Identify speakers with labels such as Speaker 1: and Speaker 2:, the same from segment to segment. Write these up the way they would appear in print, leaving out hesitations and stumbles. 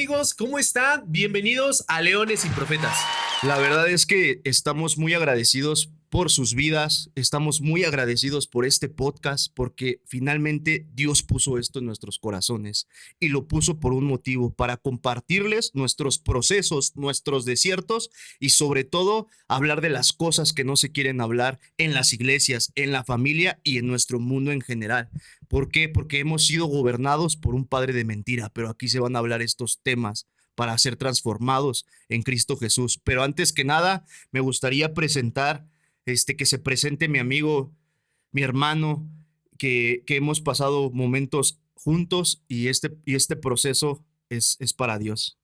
Speaker 1: amigos? ¿Cómo están? Bienvenidos a Leones y Profetas.
Speaker 2: La verdad es que estamos muy agradecidos por sus vidas, estamos muy agradecidos por este podcast, porque finalmente Dios puso esto en nuestros corazones y lo puso por un motivo, para compartirles nuestros procesos, nuestros desiertos y sobre todo hablar de las cosas que no se quieren hablar en las iglesias, en la familia y en nuestro mundo en general. ¿Por qué? Porque hemos sido gobernados por un padre de mentira, pero aquí se van a hablar estos temas para ser transformados en Cristo Jesús. Pero antes que nada, me gustaría presentar, que se presente mi amigo, mi hermano, que hemos pasado momentos juntos y este proceso es para Dios.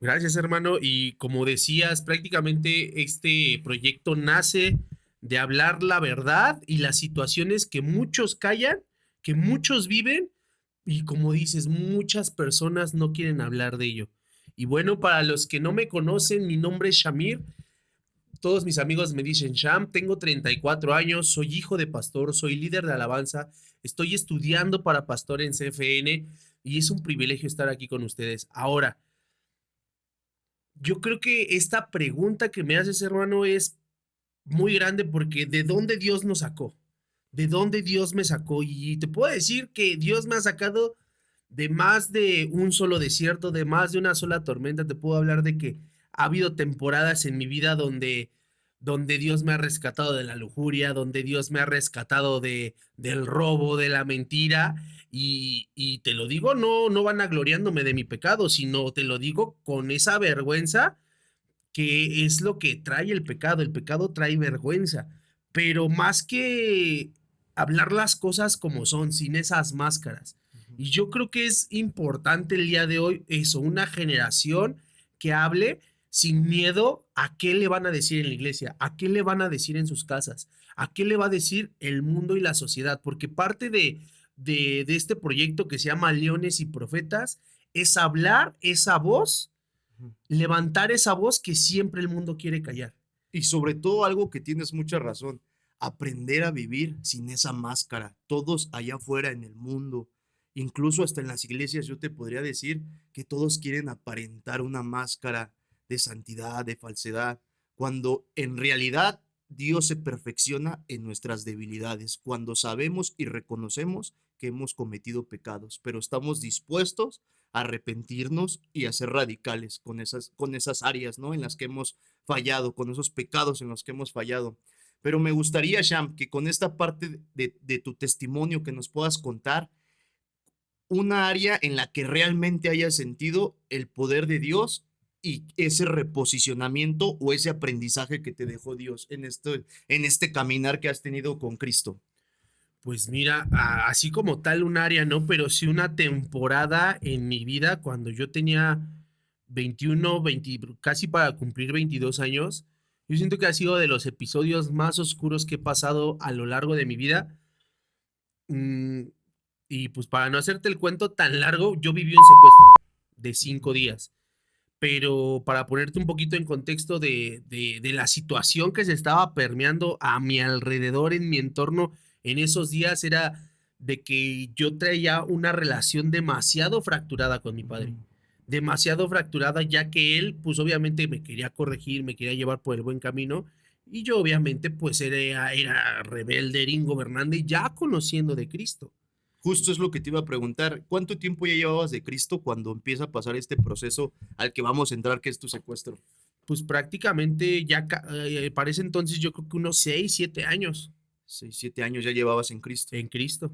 Speaker 1: Gracias, hermano. Y como decías, prácticamente este proyecto nace de hablar la verdad y las situaciones que muchos callan, que muchos viven y como dices, muchas personas no quieren hablar de ello. Y bueno, para los que no me conocen, mi nombre es Shamir. Todos mis amigos me dicen, Sham, tengo 34 años, soy hijo de pastor, soy líder de alabanza, estoy estudiando para pastor en CFN y es un privilegio estar aquí con ustedes. Ahora, yo creo que esta pregunta que me haces, hermano, es muy grande porque ¿de dónde Dios nos sacó? ¿De dónde Dios me sacó? Y te puedo decir que Dios me ha sacado de más de un solo desierto, de más de una sola tormenta. Te puedo hablar de que ha habido temporadas en mi vida donde Dios me ha rescatado de la lujuria, donde Dios me ha rescatado del robo, de la mentira. Y te lo digo, no van gloriándome de mi pecado, sino te lo digo con esa vergüenza que es lo que trae el pecado trae vergüenza, pero más que hablar las cosas como son, sin esas máscaras.
Speaker 2: Ujú.
Speaker 1: Y yo creo que es importante el día de hoy eso, una generación que hable sin miedo a qué le van a decir en la iglesia, a qué le van a decir en sus casas, a qué le va a decir el mundo y la sociedad, porque parte de este proyecto que se llama Leones y Profetas es hablar esa voz,
Speaker 2: Ujú.
Speaker 1: levantar esa voz que siempre el mundo quiere callar.
Speaker 2: Y sobre todo algo que tienes mucha razón, aprender a vivir sin esa máscara. Todos allá afuera en el mundo, incluso hasta en las iglesias, yo te podría decir que todos quieren aparentar una máscara de santidad, de falsedad, cuando en realidad Dios se perfecciona en nuestras debilidades, cuando sabemos y reconocemos que hemos cometido pecados, pero estamos dispuestos a arrepentirnos y a ser radicales con esas áreas, ¿no? En las que hemos fallado, con esos pecados en los que hemos fallado. Pero me gustaría, Sham, que con esta parte de tu testimonio que nos puedas contar una área en la que realmente hayas sentido el poder de Dios y ese reposicionamiento o ese aprendizaje que te dejó Dios en este caminar que has tenido con Cristo.
Speaker 1: Pues mira, así como tal un área, ¿no? Pero sí una temporada en mi vida cuando yo tenía 21, 20, casi para cumplir 22 años. Yo siento que ha sido de los episodios más oscuros que he pasado a lo largo de mi vida. Mm, y pues para no hacerte el cuento tan largo, yo viví un secuestro de 5 días. Pero para ponerte un poquito en contexto de la situación que se estaba permeando a mi alrededor, en mi entorno, en esos días era de que yo traía una relación demasiado fracturada con mi padre,
Speaker 2: Ujú.
Speaker 1: demasiado fracturada, ya que él, pues obviamente me quería corregir, me quería llevar por el buen camino, y yo obviamente pues era rebelde, era ingobernante, ya conociendo de Cristo.
Speaker 2: Justo es lo que te iba a preguntar. ¿Cuánto tiempo ya llevabas de Cristo cuando empieza a pasar este proceso al que vamos a entrar, que es tu secuestro?
Speaker 1: Pues prácticamente ya para ese entonces yo creo que unos 6, 7 años
Speaker 2: 6, 7 años ya llevabas en Cristo.
Speaker 1: en Cristo.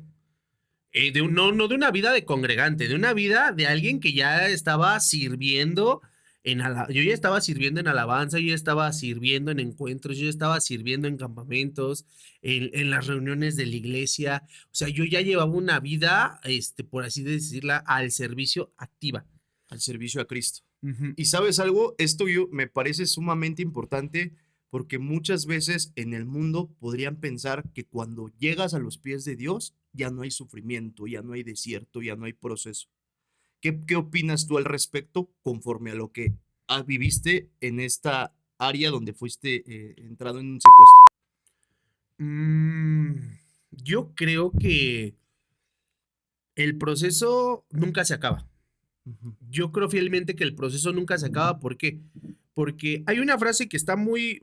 Speaker 1: No de una vida de congregante, de una vida de alguien que ya estaba sirviendo yo ya estaba sirviendo en alabanza, yo ya estaba sirviendo en encuentros, yo ya estaba sirviendo en campamentos, en las reuniones de la iglesia. O sea, yo ya llevaba una vida, por así decirla, al servicio activa.
Speaker 2: Al servicio a Cristo.
Speaker 1: Ujú.
Speaker 2: Y sabes algo, esto yo me parece sumamente importante porque muchas veces en el mundo podrían pensar que cuando llegas a los pies de Dios ya no hay sufrimiento, ya no hay desierto, ya no hay proceso. ¿Qué opinas tú al respecto conforme a lo que viviste en esta área donde fuiste entrado en un secuestro?
Speaker 1: Mm, yo creo que el proceso nunca se acaba.
Speaker 2: Ujú.
Speaker 1: Yo creo fielmente que el proceso nunca se acaba. ¿Por qué? Porque hay una frase que está muy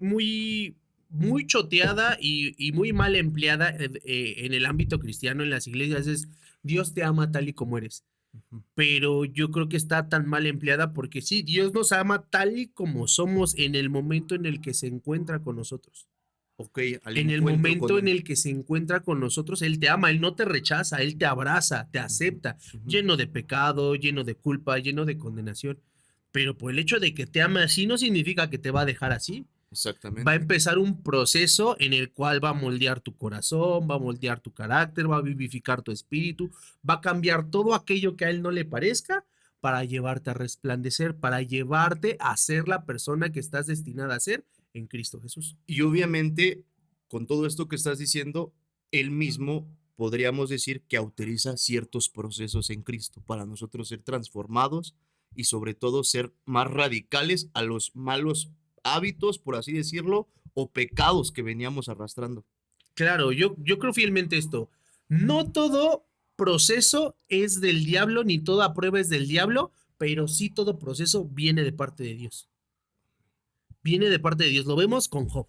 Speaker 1: choteada y muy mal empleada en el ámbito cristiano, en las iglesias, es Dios te ama tal y como eres.
Speaker 2: Ujú.
Speaker 1: Pero yo creo que está tan mal empleada porque sí, Dios nos ama tal y como somos en el momento en el que se encuentra con nosotros.
Speaker 2: Ok, al
Speaker 1: En el
Speaker 2: encuentro con
Speaker 1: momento en
Speaker 2: él.
Speaker 1: el que se encuentra con nosotros, Él te ama, Él no te rechaza, Él te abraza, te
Speaker 2: Ujú,
Speaker 1: acepta,
Speaker 2: ujú.
Speaker 1: lleno de pecado, lleno de culpa, lleno de condenación. Pero por el hecho de que te ame así no significa que te va a dejar así. Va a
Speaker 2: Exactamente.
Speaker 1: empezar un proceso en el cual va a moldear tu corazón, va a moldear tu carácter, va a vivificar tu espíritu, va a cambiar todo aquello que a Él no le parezca para llevarte a resplandecer, para llevarte a ser la persona que estás destinada a ser en Cristo Jesús.
Speaker 2: Y obviamente, con todo esto que estás diciendo, él mismo podríamos decir que autoriza ciertos procesos en Cristo para nosotros ser transformados y sobre todo ser más radicales a los malos hábitos, por así decirlo, o pecados que veníamos arrastrando.
Speaker 1: Claro, yo creo fielmente esto. No todo proceso es del diablo, ni toda prueba es del diablo, pero sí todo proceso viene de parte de Dios. Viene de parte de Dios. Lo vemos con Job.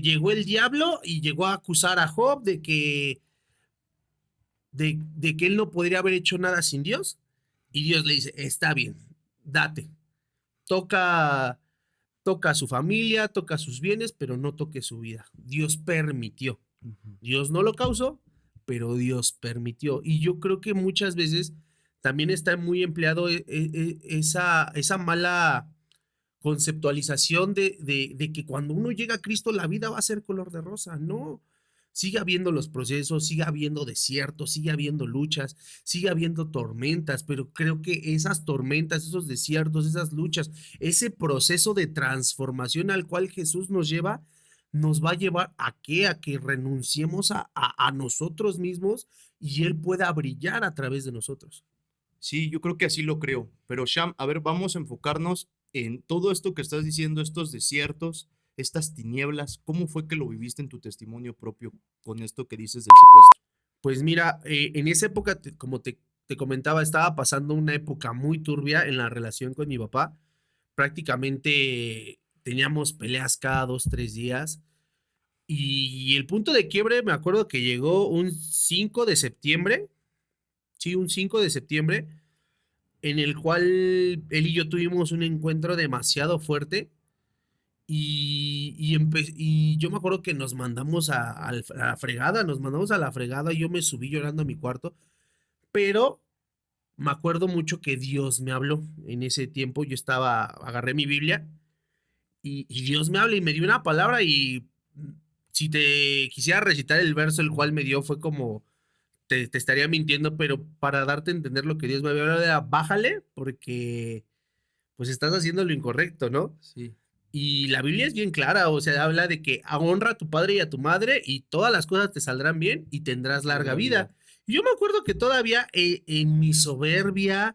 Speaker 1: Llegó el diablo y llegó a acusar a Job de que él no podría haber hecho nada sin Dios. Y Dios le dice, está bien, date. Toca, toca a su familia, toca sus bienes, pero no toque su vida. Dios permitió.
Speaker 2: Ujú.
Speaker 1: Dios no lo causó, pero Dios permitió. Y yo creo que muchas veces también está muy empleado esa mala conceptualización de que cuando uno llega a Cristo la vida va a ser color de rosa. No, sigue habiendo los procesos, sigue habiendo desiertos, sigue habiendo luchas, sigue habiendo tormentas, pero creo que esas tormentas, esos desiertos, esas luchas, ese proceso de transformación al cual Jesús nos va a llevar a qué, a que renunciemos a nosotros mismos y Él pueda brillar a través de nosotros.
Speaker 2: Sí, yo creo que así lo creo. Pero Sham, a ver, vamos a enfocarnos en todo esto que estás diciendo, estos desiertos, estas tinieblas. ¿Cómo fue que lo viviste en tu testimonio propio con esto que dices del secuestro?
Speaker 1: Pues mira, en esa época, como te comentaba, estaba pasando una época muy turbia en la relación con mi papá. Prácticamente teníamos peleas cada 2, 3 días. Y el punto de quiebre, me acuerdo que llegó un 5 de septiembre, sí, un 5 de septiembre, en el cual él y yo tuvimos un encuentro demasiado fuerte. Y yo me acuerdo que nos mandamos a la fregada, nos mandamos a la fregada. Yo me subí llorando a mi cuarto. Pero me acuerdo mucho que Dios me habló en ese tiempo. Agarré mi Biblia y Dios me habla y me dio una palabra y si te quisiera recitar el verso el cual me dio fue como, te estaría mintiendo, pero para darte a entender lo que Dios me había hablado era, bájale porque pues estás haciendo lo incorrecto, ¿no?
Speaker 2: Sí.
Speaker 1: Y la Biblia es bien clara, o sea, habla de que honra a tu padre y a tu madre y todas las cosas te saldrán bien y tendrás larga
Speaker 2: Larga vida.
Speaker 1: vida. Y yo me acuerdo que todavía en mi soberbia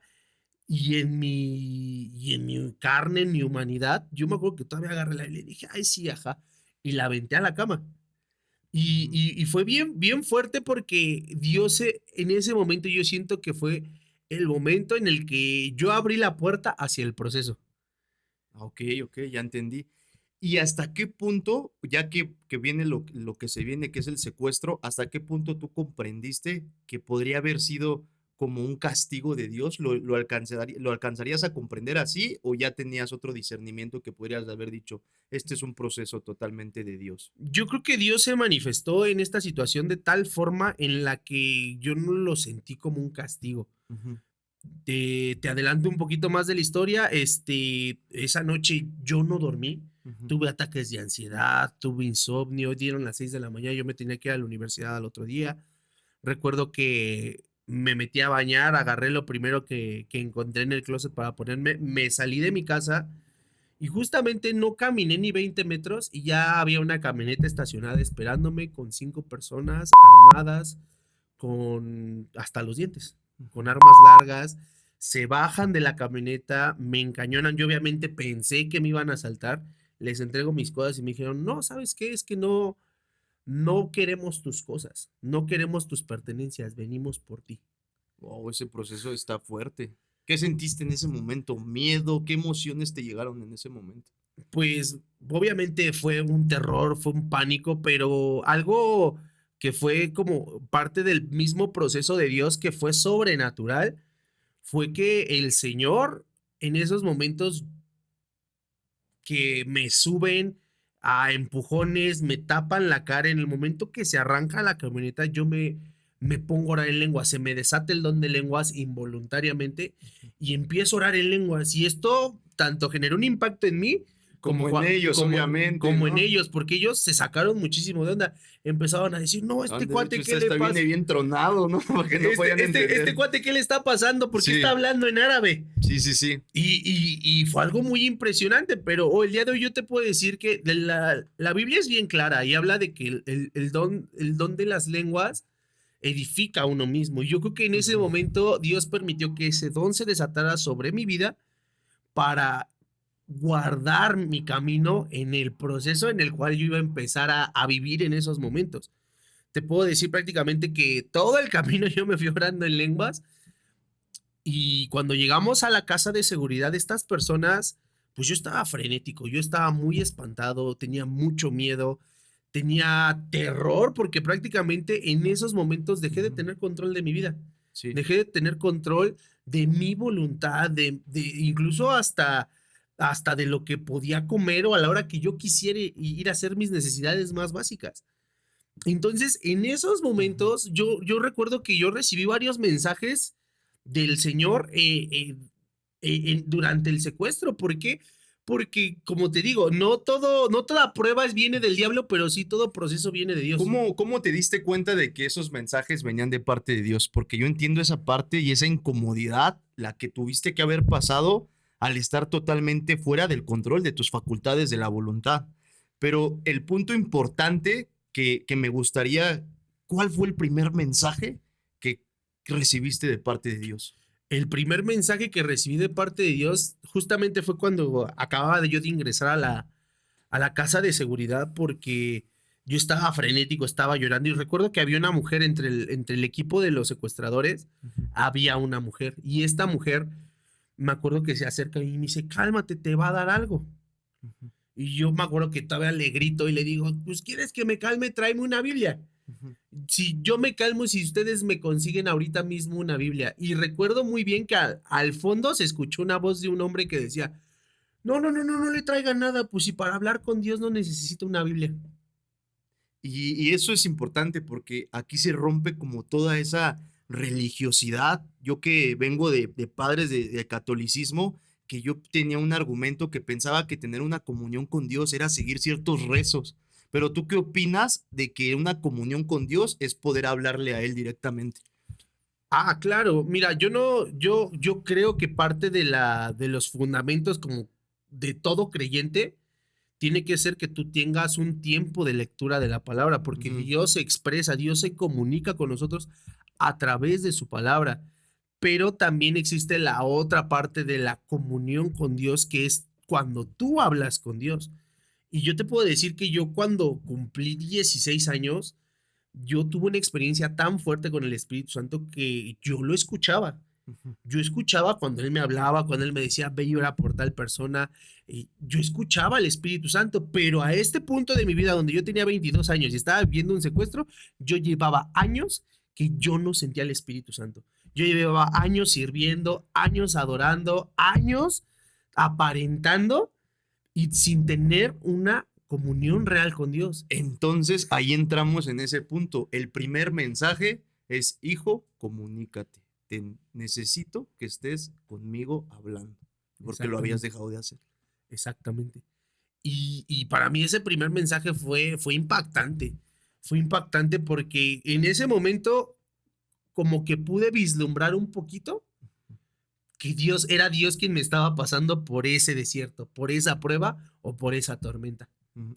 Speaker 1: y en mi carne, en mi humanidad, yo me acuerdo que todavía agarré la Biblia y dije, ay, sí, ajá, y la aventé a la cama. Y,
Speaker 2: Ujú.
Speaker 1: y, y fue bien fuerte porque Dios en ese momento yo siento que fue el momento en el que yo abrí la puerta hacia el proceso.
Speaker 2: Ah, ok, ok, ya entendí. ¿Y hasta qué punto, ya que viene lo que se viene, que es el secuestro, hasta qué punto tú comprendiste que podría haber sido como un castigo de Dios? ¿Lo alcanzarías a comprender así o ya tenías otro discernimiento que podrías haber dicho, este es un proceso totalmente de Dios?
Speaker 1: Yo creo que Dios se manifestó en esta situación de tal forma en la que yo no lo sentí como un castigo.
Speaker 2: Ujú,
Speaker 1: Te adelanto un poquito más de la historia. Esa noche yo no dormí.
Speaker 2: ujú.
Speaker 1: Tuve ataques de ansiedad, tuve insomnio. Dieron las 6 de la mañana. Yo me tenía que ir a la universidad al otro día. Recuerdo que me metí a bañar, agarré lo primero que encontré en el closet para ponerme. Me salí de mi casa y justamente no caminé ni 20 metros y ya había una camioneta estacionada esperándome con 5 personas armadas con hasta los dientes, con armas largas. Se bajan de la camioneta, me encañonan. Yo obviamente pensé que me iban a asaltar. Les entrego mis cosas y me dijeron, no, ¿sabes qué? Es que no queremos tus cosas, no queremos tus pertenencias, venimos por ti.
Speaker 2: Wow, ese proceso está fuerte. ¿Qué sentiste en ese momento? ¿Miedo? ¿Qué emociones te llegaron en ese momento?
Speaker 1: Pues, obviamente fue un terror, fue un pánico, pero algo que fue como parte del mismo proceso de Dios, que fue sobrenatural, fue que el Señor en esos momentos que me suben a empujones, me tapan la cara. En el momento que se arranca la camioneta, me pongo a orar en lenguas, se me desata el don de lenguas involuntariamente y empiezo a orar en lenguas. Y esto tanto generó un impacto en mí
Speaker 2: Como en ellos, obviamente,
Speaker 1: como en
Speaker 2: ¿no?
Speaker 1: ellos, porque ellos se sacaron muchísimo de onda. Empezaban a decir, no,
Speaker 2: Han
Speaker 1: este
Speaker 2: de haber dicho,
Speaker 1: cuate, ¿qué
Speaker 2: "Usted
Speaker 1: le
Speaker 2: hasta
Speaker 1: pasa?
Speaker 2: viene bien tronado, ¿no?" Porque no podían
Speaker 1: Este
Speaker 2: entender.
Speaker 1: cuate, ¿qué le está pasando? ¿Por qué está
Speaker 2: Sí,
Speaker 1: hablando en árabe?
Speaker 2: sí, sí, sí.
Speaker 1: Y fue algo muy impresionante, pero el día de hoy yo te puedo decir que la Biblia es bien clara y habla de que el don de las lenguas edifica a uno mismo. Y yo creo que en ese
Speaker 2: Ujú.
Speaker 1: momento Dios permitió que ese don se desatara sobre mi vida para guardar mi camino en el proceso en el cual yo iba a empezar a vivir en esos momentos. Te puedo decir prácticamente que todo el camino yo me fui orando en lenguas y cuando llegamos a la casa de seguridad, estas personas, pues yo estaba frenético, yo estaba muy espantado, tenía mucho miedo, tenía terror, porque prácticamente en esos momentos dejé de
Speaker 2: Ujú.
Speaker 1: tener control de mi vida,
Speaker 2: Sí.
Speaker 1: dejé de tener control de mi voluntad, incluso hasta de lo que podía comer o a la hora que yo quisiera ir a hacer mis necesidades más básicas. Entonces, en esos
Speaker 2: Ujú.
Speaker 1: momentos, yo recuerdo que yo recibí varios mensajes del Señor durante el secuestro. ¿Por qué? Porque, como te digo, no toda prueba viene del diablo, pero sí todo proceso viene de Dios.
Speaker 2: ¿Cómo te diste cuenta de que esos mensajes venían de parte de Dios? Porque yo entiendo esa parte y esa incomodidad, la que tuviste que haber pasado al estar totalmente fuera del control de tus facultades de la voluntad. Pero el punto importante que me gustaría, ¿cuál fue el primer mensaje que recibiste de parte de Dios?
Speaker 1: El primer mensaje que recibí de parte de Dios justamente fue cuando acababa de yo de ingresar a la casa de seguridad porque yo estaba frenético, estaba llorando y recuerdo que había una mujer entre el equipo de los secuestradores,
Speaker 2: Ujú,
Speaker 1: había una mujer y esta mujer me acuerdo que se acerca y me dice, cálmate, te va a dar algo.
Speaker 2: ujú,
Speaker 1: Y yo me acuerdo que todavía le grito y le digo, pues quieres que me calme, tráeme una Biblia.
Speaker 2: ujú.
Speaker 1: Si yo me calmo, si ustedes me consiguen ahorita mismo una Biblia. Y recuerdo muy bien que al fondo se escuchó una voz de un hombre que decía, no le traigan nada, pues si para hablar con Dios no necesita una Biblia.
Speaker 2: Y eso es importante porque aquí se rompe como toda esa religiosidad. Yo que vengo de padres de catolicismo, que yo tenía un argumento que pensaba que tener una comunión con Dios era seguir ciertos rezos. Pero ¿tú qué opinas de que una comunión con Dios es poder hablarle a Él directamente?
Speaker 1: Ah, claro, mira, yo no, yo creo que parte de los fundamentos como de todo creyente tiene que ser que tú tengas un tiempo de lectura de la palabra, porque
Speaker 2: Ujú,
Speaker 1: Dios se expresa, Dios se comunica con nosotros a través de su palabra, pero también existe la otra parte de la comunión con Dios, que es cuando tú hablas con Dios. Y yo te puedo decir que yo cuando cumplí 16 años, yo tuve una experiencia tan fuerte con el Espíritu Santo que yo lo escuchaba.
Speaker 2: ujú.
Speaker 1: Yo escuchaba cuando él me hablaba, cuando él me decía, ve y ora por tal persona. Yo escuchaba al Espíritu Santo, pero a este punto de mi vida, donde yo tenía 22 años y estaba viviendo un secuestro, yo llevaba años que yo no sentía el Espíritu Santo. Yo llevaba años sirviendo, años adorando, años aparentando y sin tener una comunión real con Dios.
Speaker 2: Entonces ahí entramos en ese punto. El primer mensaje es, hijo, comunícate. Te necesito que estés conmigo hablando, porque lo habías
Speaker 1: Exactamente,
Speaker 2: dejado de hacer.
Speaker 1: exactamente. Y para mí ese primer mensaje fue impactante. Fue impactante porque en ese momento como que pude vislumbrar un poquito que Dios era Dios quien me estaba pasando por ese desierto, por esa prueba o por esa tormenta.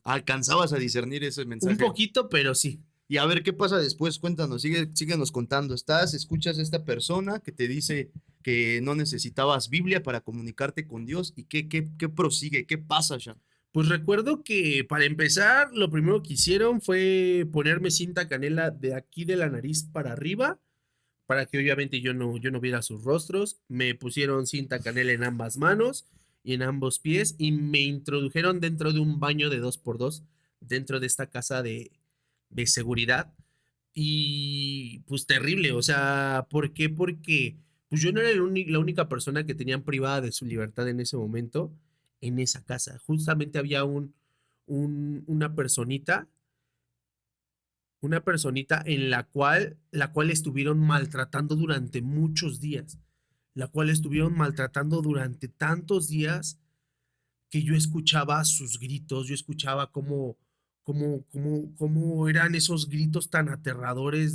Speaker 2: Alcanzabas a discernir ese
Speaker 1: Un
Speaker 2: mensaje.
Speaker 1: poquito, pero sí.
Speaker 2: Y a ver qué pasa después, cuéntanos, síguenos contando. Escuchas a esta persona que te dice que no necesitabas Biblia para comunicarte con Dios y qué prosigue, qué pasa, ya.
Speaker 1: Pues recuerdo que para empezar, lo primero que hicieron fue ponerme cinta canela de aquí de la nariz para arriba para que obviamente yo no viera sus rostros. Me pusieron cinta canela en ambas manos y en ambos pies y me introdujeron dentro de un baño de 2x2 dentro de esta casa de seguridad. Y pues terrible, o sea, ¿por qué? Porque pues yo no era la única persona que tenían privada de su libertad en ese momento en esa casa. Justamente había una personita en la cual estuvieron maltratando durante muchos días, la cual estuvieron maltratando durante tantos días que yo escuchaba sus gritos, yo escuchaba cómo eran esos gritos tan aterradores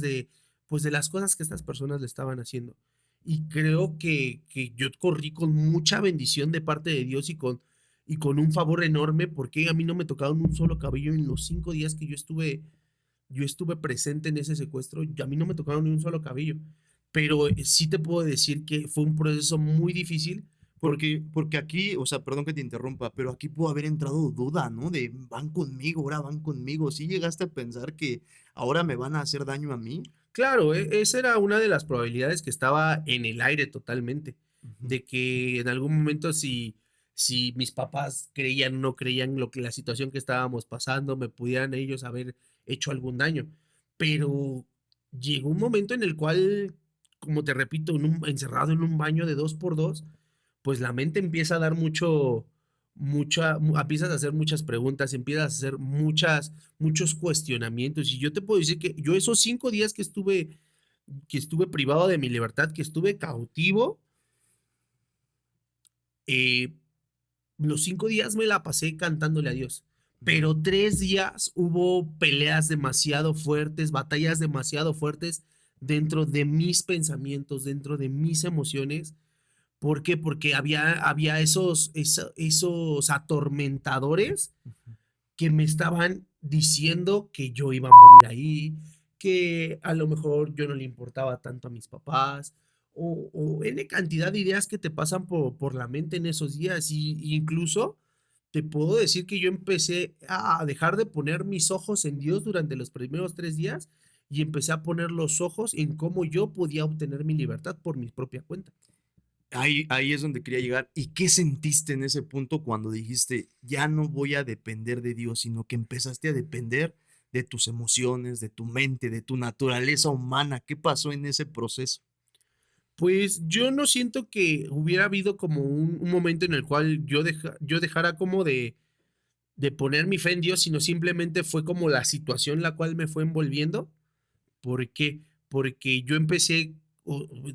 Speaker 1: pues de las cosas que estas personas le estaban haciendo. Y creo que yo corrí con mucha bendición de parte de Dios y con un favor enorme, porque a mí no me tocaron un solo cabello en los 5 días que yo estuve presente en ese secuestro. A mí no me tocaron ni un solo cabello, pero sí te puedo decir que fue un proceso muy difícil.
Speaker 2: Porque aquí, o sea, perdón que te interrumpa, pero aquí pudo haber entrado duda, ¿no? De van conmigo, ahora van conmigo. ¿Sí llegaste a pensar que ahora me van a hacer daño a mí?
Speaker 1: Claro, esa era una de las probabilidades que estaba en el aire totalmente,
Speaker 2: Ujú.
Speaker 1: de que en algún momento si mis papás creían o no creían la situación que estábamos pasando, me pudieran ellos haber hecho algún daño. Pero llegó un momento en el cual, como te repito, encerrado en un baño de 2x2, pues la mente empieza a dar empiezas a hacer muchas preguntas, empiezas a hacer muchos cuestionamientos. Y yo te puedo decir que yo esos 5 días que estuve privado de mi libertad, que estuve cautivo, eh, los 5 días me la pasé cantándole a Dios. Pero 3 días hubo peleas demasiado fuertes, batallas demasiado fuertes dentro de mis pensamientos, dentro de mis emociones. ¿Por qué? Porque había esos atormentadores que me estaban diciendo que yo iba a morir ahí, que a lo mejor yo no le importaba tanto a mis papás, o N cantidad de ideas que te pasan por la mente en esos días. Y incluso te puedo decir que yo empecé a dejar de poner mis ojos en Dios durante los primeros 3 días y empecé a poner los ojos en cómo yo podía obtener mi libertad por mi propia cuenta.
Speaker 2: Ahí es donde quería llegar. ¿Y qué sentiste en ese punto cuando dijiste, ya no voy a depender de Dios, sino que empezaste a depender de tus emociones, de tu mente, de tu naturaleza humana? ¿Qué pasó en ese proceso?
Speaker 1: Pues yo no siento que hubiera habido como un momento en el cual yo dejara como de poner mi fe en Dios, sino simplemente fue como la situación la cual me fue envolviendo. ¿Por qué? Porque yo empecé,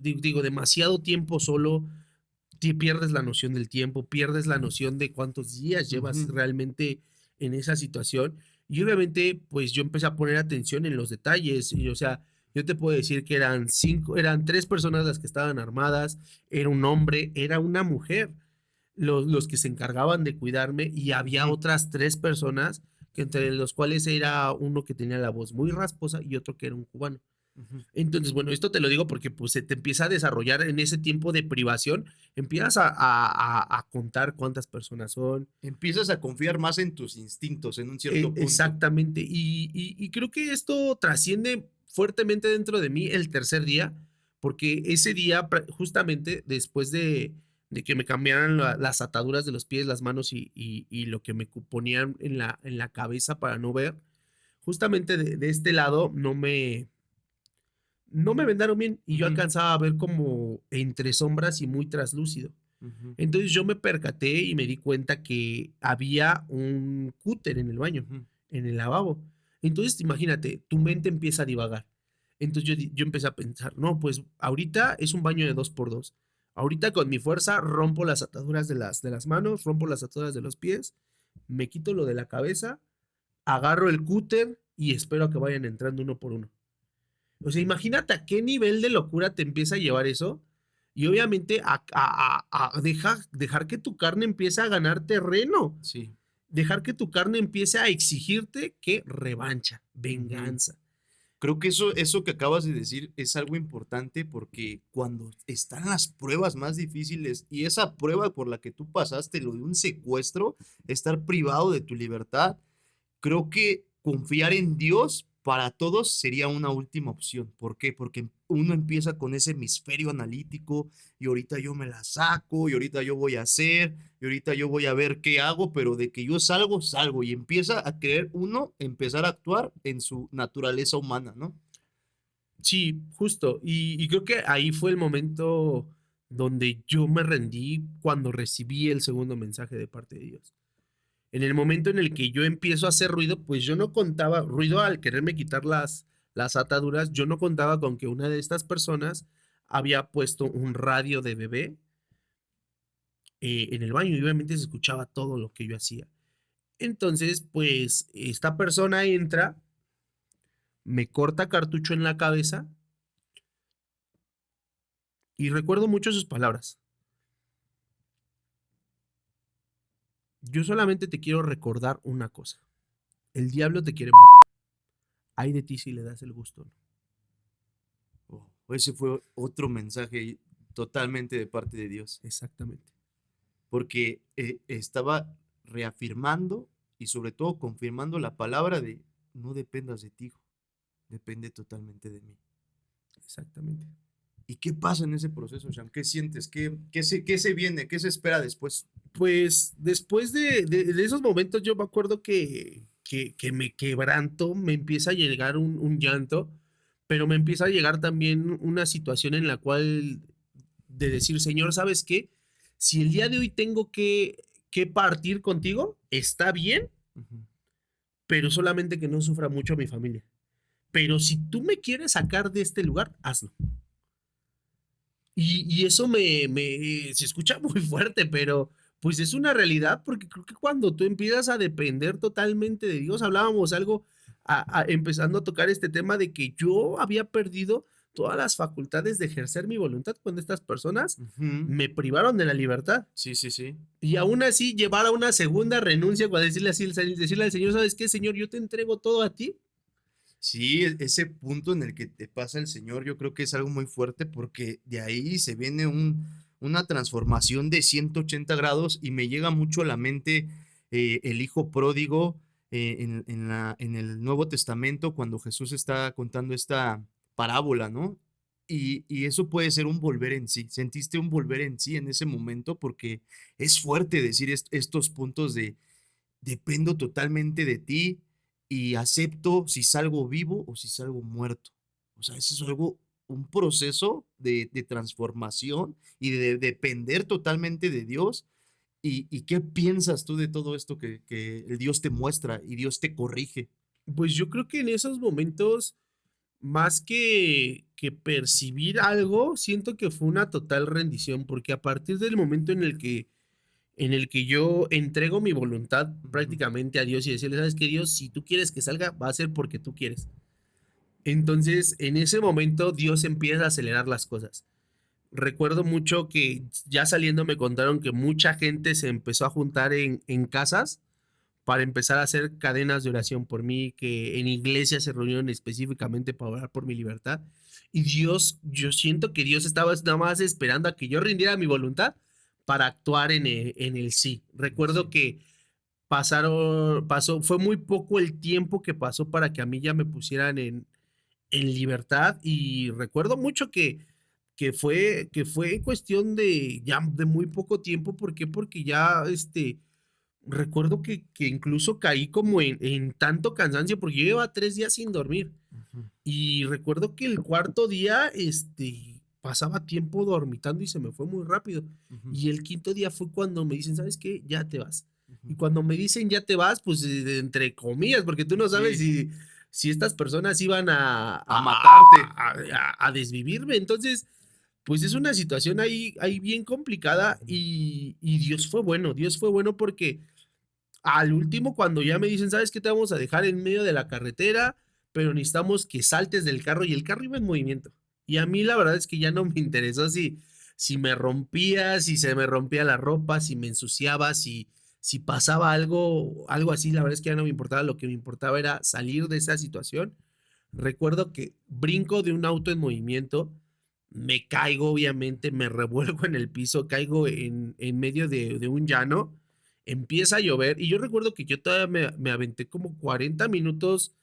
Speaker 1: digo, demasiado tiempo solo, pierdes la noción del tiempo, pierdes la noción de cuántos días llevas
Speaker 2: Ujú.
Speaker 1: realmente en esa situación. Y obviamente, pues yo empecé a poner atención en los detalles. Y, o sea, yo te puedo decir que eran 3 personas las que estaban armadas, era un hombre, era una mujer, los que se encargaban de cuidarme, y había
Speaker 2: Ujú.
Speaker 1: otras 3 personas, que entre los cuales era uno que tenía la voz muy rasposa y otro que era un cubano.
Speaker 2: Ujú.
Speaker 1: Entonces, bueno, esto te lo digo porque pues se te empieza a desarrollar en ese tiempo de privación, empiezas a contar cuántas personas son.
Speaker 2: Empiezas a confiar más en tus instintos en un cierto punto.
Speaker 1: Exactamente. Y creo que esto trasciende fuertemente dentro de mí el tercer día, porque ese día, justamente después de que me cambiaran las ataduras de los pies, las manos y lo que me ponían en la cabeza para no ver, justamente de este lado no me vendaron bien y yo
Speaker 2: Ujú.
Speaker 1: alcanzaba a ver como entre sombras y muy traslúcido.
Speaker 2: Ujú.
Speaker 1: Entonces yo me percaté y me di cuenta que había un cúter en el baño,
Speaker 2: Ujú.
Speaker 1: en el lavabo. Entonces imagínate, tu mente empieza a divagar. Entonces yo empecé a pensar, no, pues ahorita es un baño de 2x2. Ahorita con mi fuerza rompo las ataduras de las manos, rompo las ataduras de los pies, me quito lo de la cabeza, agarro el cúter y espero a que vayan entrando uno por uno. O sea, imagínate a qué nivel de locura te empieza a llevar eso. Y obviamente a dejar que tu carne empiece a ganar terreno.
Speaker 2: Sí.
Speaker 1: Dejar que tu carne empiece a exigirte que revancha,
Speaker 2: Ujú.
Speaker 1: venganza.
Speaker 2: Creo que eso que acabas de decir es algo importante porque cuando están las pruebas más difíciles y esa prueba por la que tú pasaste, lo de un secuestro, estar privado de tu libertad, creo que confiar en Dios para todos sería una última opción. ¿Por qué? Porque uno empieza con ese hemisferio analítico y ahorita yo me la saco y ahorita yo voy a hacer y ahorita yo voy a ver qué hago, pero de que yo salgo, salgo y empieza a querer uno empezar a actuar en su naturaleza humana, ¿no?
Speaker 1: Sí, justo. Y creo que ahí fue el momento donde yo me rendí cuando recibí el segundo mensaje de parte de Dios. En el momento en el que yo empiezo a hacer ruido, pues yo no contaba, ruido al quererme quitar las ataduras, yo no contaba con que una de estas personas había puesto un radio de bebé en el baño y obviamente se escuchaba todo lo que yo hacía. Entonces, pues esta persona entra, me corta cartucho en la cabeza y recuerdo mucho sus palabras. Yo solamente te quiero recordar una cosa. El diablo te quiere muerto. Ay de ti si le das el gusto, ¿no?
Speaker 2: Ese fue otro mensaje totalmente de parte de Dios,
Speaker 1: Exactamente.
Speaker 2: porque estaba reafirmando y sobre todo confirmando la palabra de no dependas de ti, hijo, depende totalmente de mí.
Speaker 1: Exactamente.
Speaker 2: ¿Y qué pasa en ese proceso, Sean? ¿Qué sientes? ¿Qué se viene? ¿Qué se espera después?
Speaker 1: Pues después de esos momentos yo me acuerdo que me quebranto, me empieza a llegar un llanto, pero me empieza a llegar también una situación en la cual de decir, Señor, ¿sabes qué? Si el día de hoy tengo que partir contigo, está bien,
Speaker 2: Ujú.
Speaker 1: pero solamente que no sufra mucho mi familia. Pero si tú me quieres sacar de este lugar, hazlo. Y eso se escucha muy fuerte, pero pues es una realidad porque creo que cuando tú empiezas a depender totalmente de Dios, hablábamos algo empezando a tocar este tema de que yo había perdido todas las facultades de ejercer mi voluntad cuando estas personas
Speaker 2: Ujú.
Speaker 1: me privaron de la libertad.
Speaker 2: Sí, sí, sí.
Speaker 1: Y aún así llevar a una segunda renuncia para decirle así, decirle al Señor, ¿sabes qué, Señor? Yo te entrego todo a ti.
Speaker 2: Sí, ese punto en el que te pasa el Señor, yo creo que es algo muy fuerte porque de ahí se viene una transformación de 180 grados y me llega mucho a la mente el hijo pródigo en el Nuevo Testamento cuando Jesús está contando esta parábola, ¿no? Y eso puede ser un volver en sí. ¿Sentiste un volver en sí en ese momento? Porque es fuerte decir estos puntos de dependo totalmente de ti y acepto si salgo vivo o si salgo muerto. O sea, eso es algo, un proceso de transformación y de depender totalmente de Dios. ¿Y qué piensas tú de todo esto que el Dios te muestra y Dios te corrige?
Speaker 1: Pues yo creo que en esos momentos, más que percibir algo, siento que fue una total rendición, porque a partir del momento en el que yo entrego mi voluntad
Speaker 2: Ujú.
Speaker 1: prácticamente a Dios y decirle, ¿sabes qué, Dios? Si tú quieres que salga, va a ser porque tú quieres. Entonces, en ese momento, Dios empieza a acelerar las cosas. Recuerdo mucho que ya saliendo me contaron que mucha gente se empezó a juntar en casas para empezar a hacer cadenas de oración por mí, que en iglesias se reunieron específicamente para orar por mi libertad. Y Dios, yo siento que Dios estaba nada más esperando a que yo rindiera mi voluntad para actuar en el sí. Recuerdo
Speaker 2: Sí.
Speaker 1: que fue muy poco el tiempo que pasó para que a mí ya me pusieran en libertad y recuerdo mucho que fue en cuestión de ya de muy poco tiempo. ¿Por qué? Porque ya recuerdo que incluso caí como en tanto cansancio porque yo llevaba 3 días sin dormir
Speaker 2: Ujú,
Speaker 1: y recuerdo que el cuarto día pasaba tiempo dormitando y se me fue muy rápido
Speaker 2: ujú,
Speaker 1: y el quinto día fue cuando me dicen, ¿sabes qué? Ya te vas.
Speaker 2: ujú.
Speaker 1: Y cuando me dicen ya te vas, pues entre comillas, porque tú no sabes
Speaker 2: Sí,
Speaker 1: si estas personas iban a,
Speaker 2: a
Speaker 1: a,
Speaker 2: matarte.
Speaker 1: a, a desvivirme. Entonces, pues es una situación ahí bien complicada
Speaker 2: Ujú,
Speaker 1: y Dios fue bueno porque al último cuando ya me dicen, ¿sabes qué? Te vamos a dejar en medio de la carretera, pero necesitamos que saltes del carro y el carro iba en movimiento. Y a mí la verdad es que ya no me interesó si me rompía, si se me rompía la ropa, si me ensuciaba, si pasaba algo así, la verdad es que ya no me importaba, lo que me importaba era salir de esa situación. Recuerdo que brinco de un auto en movimiento, me caigo obviamente, me revuelco en el piso, caigo en medio de un llano, empieza a llover y yo recuerdo que yo todavía me aventé como 40 minutos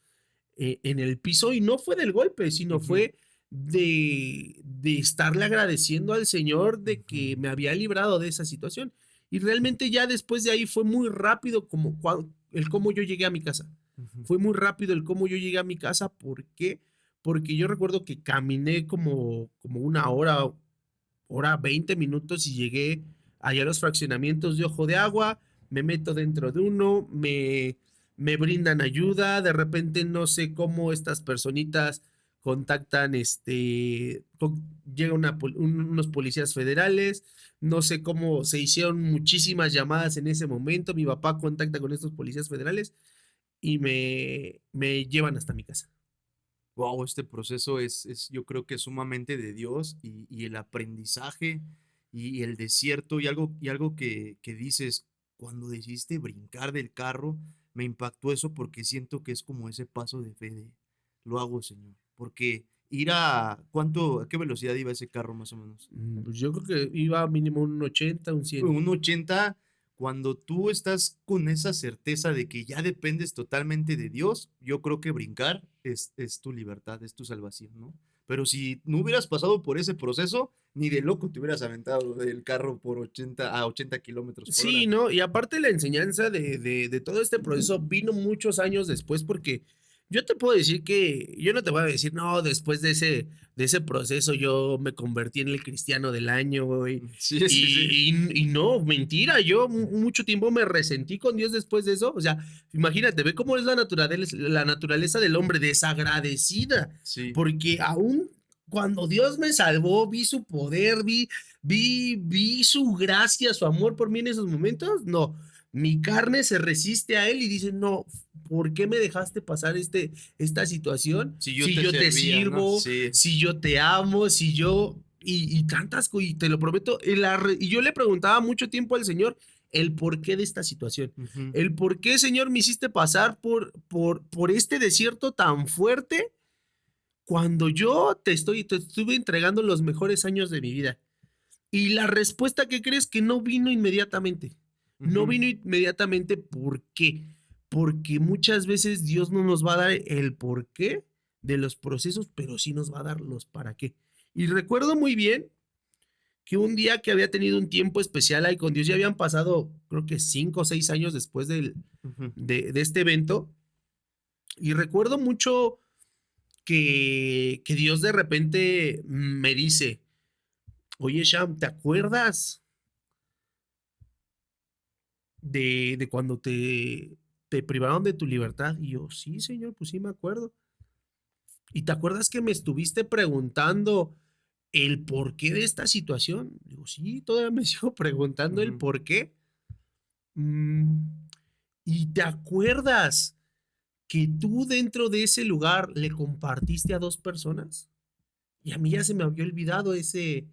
Speaker 1: en el piso y no fue del golpe, sino
Speaker 2: Ujú,
Speaker 1: fue de estarle agradeciendo al Señor de que
Speaker 2: ujú,
Speaker 1: me había librado de esa situación. Y realmente ya después de ahí fue muy rápido como el cómo yo llegué a mi casa.
Speaker 2: ujú.
Speaker 1: Fue muy rápido el cómo yo llegué a mi casa. ¿Por qué? Porque yo recuerdo que caminé como una hora, hora 20 minutos y llegué allá a los fraccionamientos de Ojo de Agua, me meto dentro de uno, me brindan ayuda, de repente no sé cómo estas personitas contactan, llega unos policías federales, no sé cómo se hicieron muchísimas llamadas en ese momento, mi papá contacta con estos policías federales y me llevan hasta mi casa.
Speaker 2: Wow, este proceso yo creo que es sumamente de Dios y el aprendizaje y el desierto y algo que dices, cuando decidiste brincar del carro, me impactó eso porque siento que es como ese paso de fe de, lo hago, Señor. Porque ¿a qué velocidad iba ese carro más o menos?
Speaker 1: Pues yo creo que iba mínimo un 80, un 100.
Speaker 2: Un 80 cuando tú estás con esa certeza de que ya dependes totalmente de Dios, yo creo que brincar es tu libertad, es tu salvación, ¿no? Pero si no hubieras pasado por ese proceso, ni de loco te hubieras aventado del carro por 80 kilómetros por
Speaker 1: Sí,
Speaker 2: hora.
Speaker 1: ¿no? Y aparte la enseñanza de todo este proceso vino muchos años después porque yo te puedo decir que, yo no te voy a decir, no, después de ese proceso yo me convertí en el cristiano del año, güey.
Speaker 2: Sí, sí, sí.
Speaker 1: Y no, mentira, yo mucho tiempo me resentí con Dios después de eso. O sea, imagínate, ve cómo es la naturaleza del hombre desagradecida,
Speaker 2: Sí.
Speaker 1: porque aún cuando Dios me salvó, vi su poder, vi su gracia, su amor por mí en esos momentos. No, mi carne se resiste a él y dice, no, ¿por qué me dejaste pasar esta situación?
Speaker 2: Si yo
Speaker 1: Si
Speaker 2: te
Speaker 1: yo te
Speaker 2: servía, ¿no?
Speaker 1: sirvo,
Speaker 2: Sí.
Speaker 1: si yo te amo, si yo, y tantas cosas, y te lo prometo, y yo le preguntaba mucho tiempo al Señor el porqué de esta situación.
Speaker 2: Ujú,
Speaker 1: El por qué, Señor, me hiciste pasar por este desierto tan fuerte cuando yo te estuve entregando los mejores años de mi vida. Y la respuesta que crees que no vino inmediatamente. No
Speaker 2: ujú.
Speaker 1: vino inmediatamente, ¿por qué? Porque muchas veces Dios no nos va a dar el porqué de los procesos, pero sí nos va a dar los para qué. Y recuerdo muy bien que un día que había tenido un tiempo especial ahí con Dios, ya habían pasado, creo que 5 o 6 años después
Speaker 2: Ujú.
Speaker 1: de este evento, y recuerdo mucho que Dios de repente me dice, oye, Sham, ¿te acuerdas de cuando te privaron de tu libertad? Y yo, sí, señor, pues sí me acuerdo. ¿Y te acuerdas que me estuviste preguntando el porqué de esta situación? Digo, sí, todavía me sigo preguntando el
Speaker 2: Ujú.
Speaker 1: por qué. Mm, ¿Y te acuerdas que tú dentro de ese lugar le compartiste a 2 personas? Y a mí ya se me había olvidado ese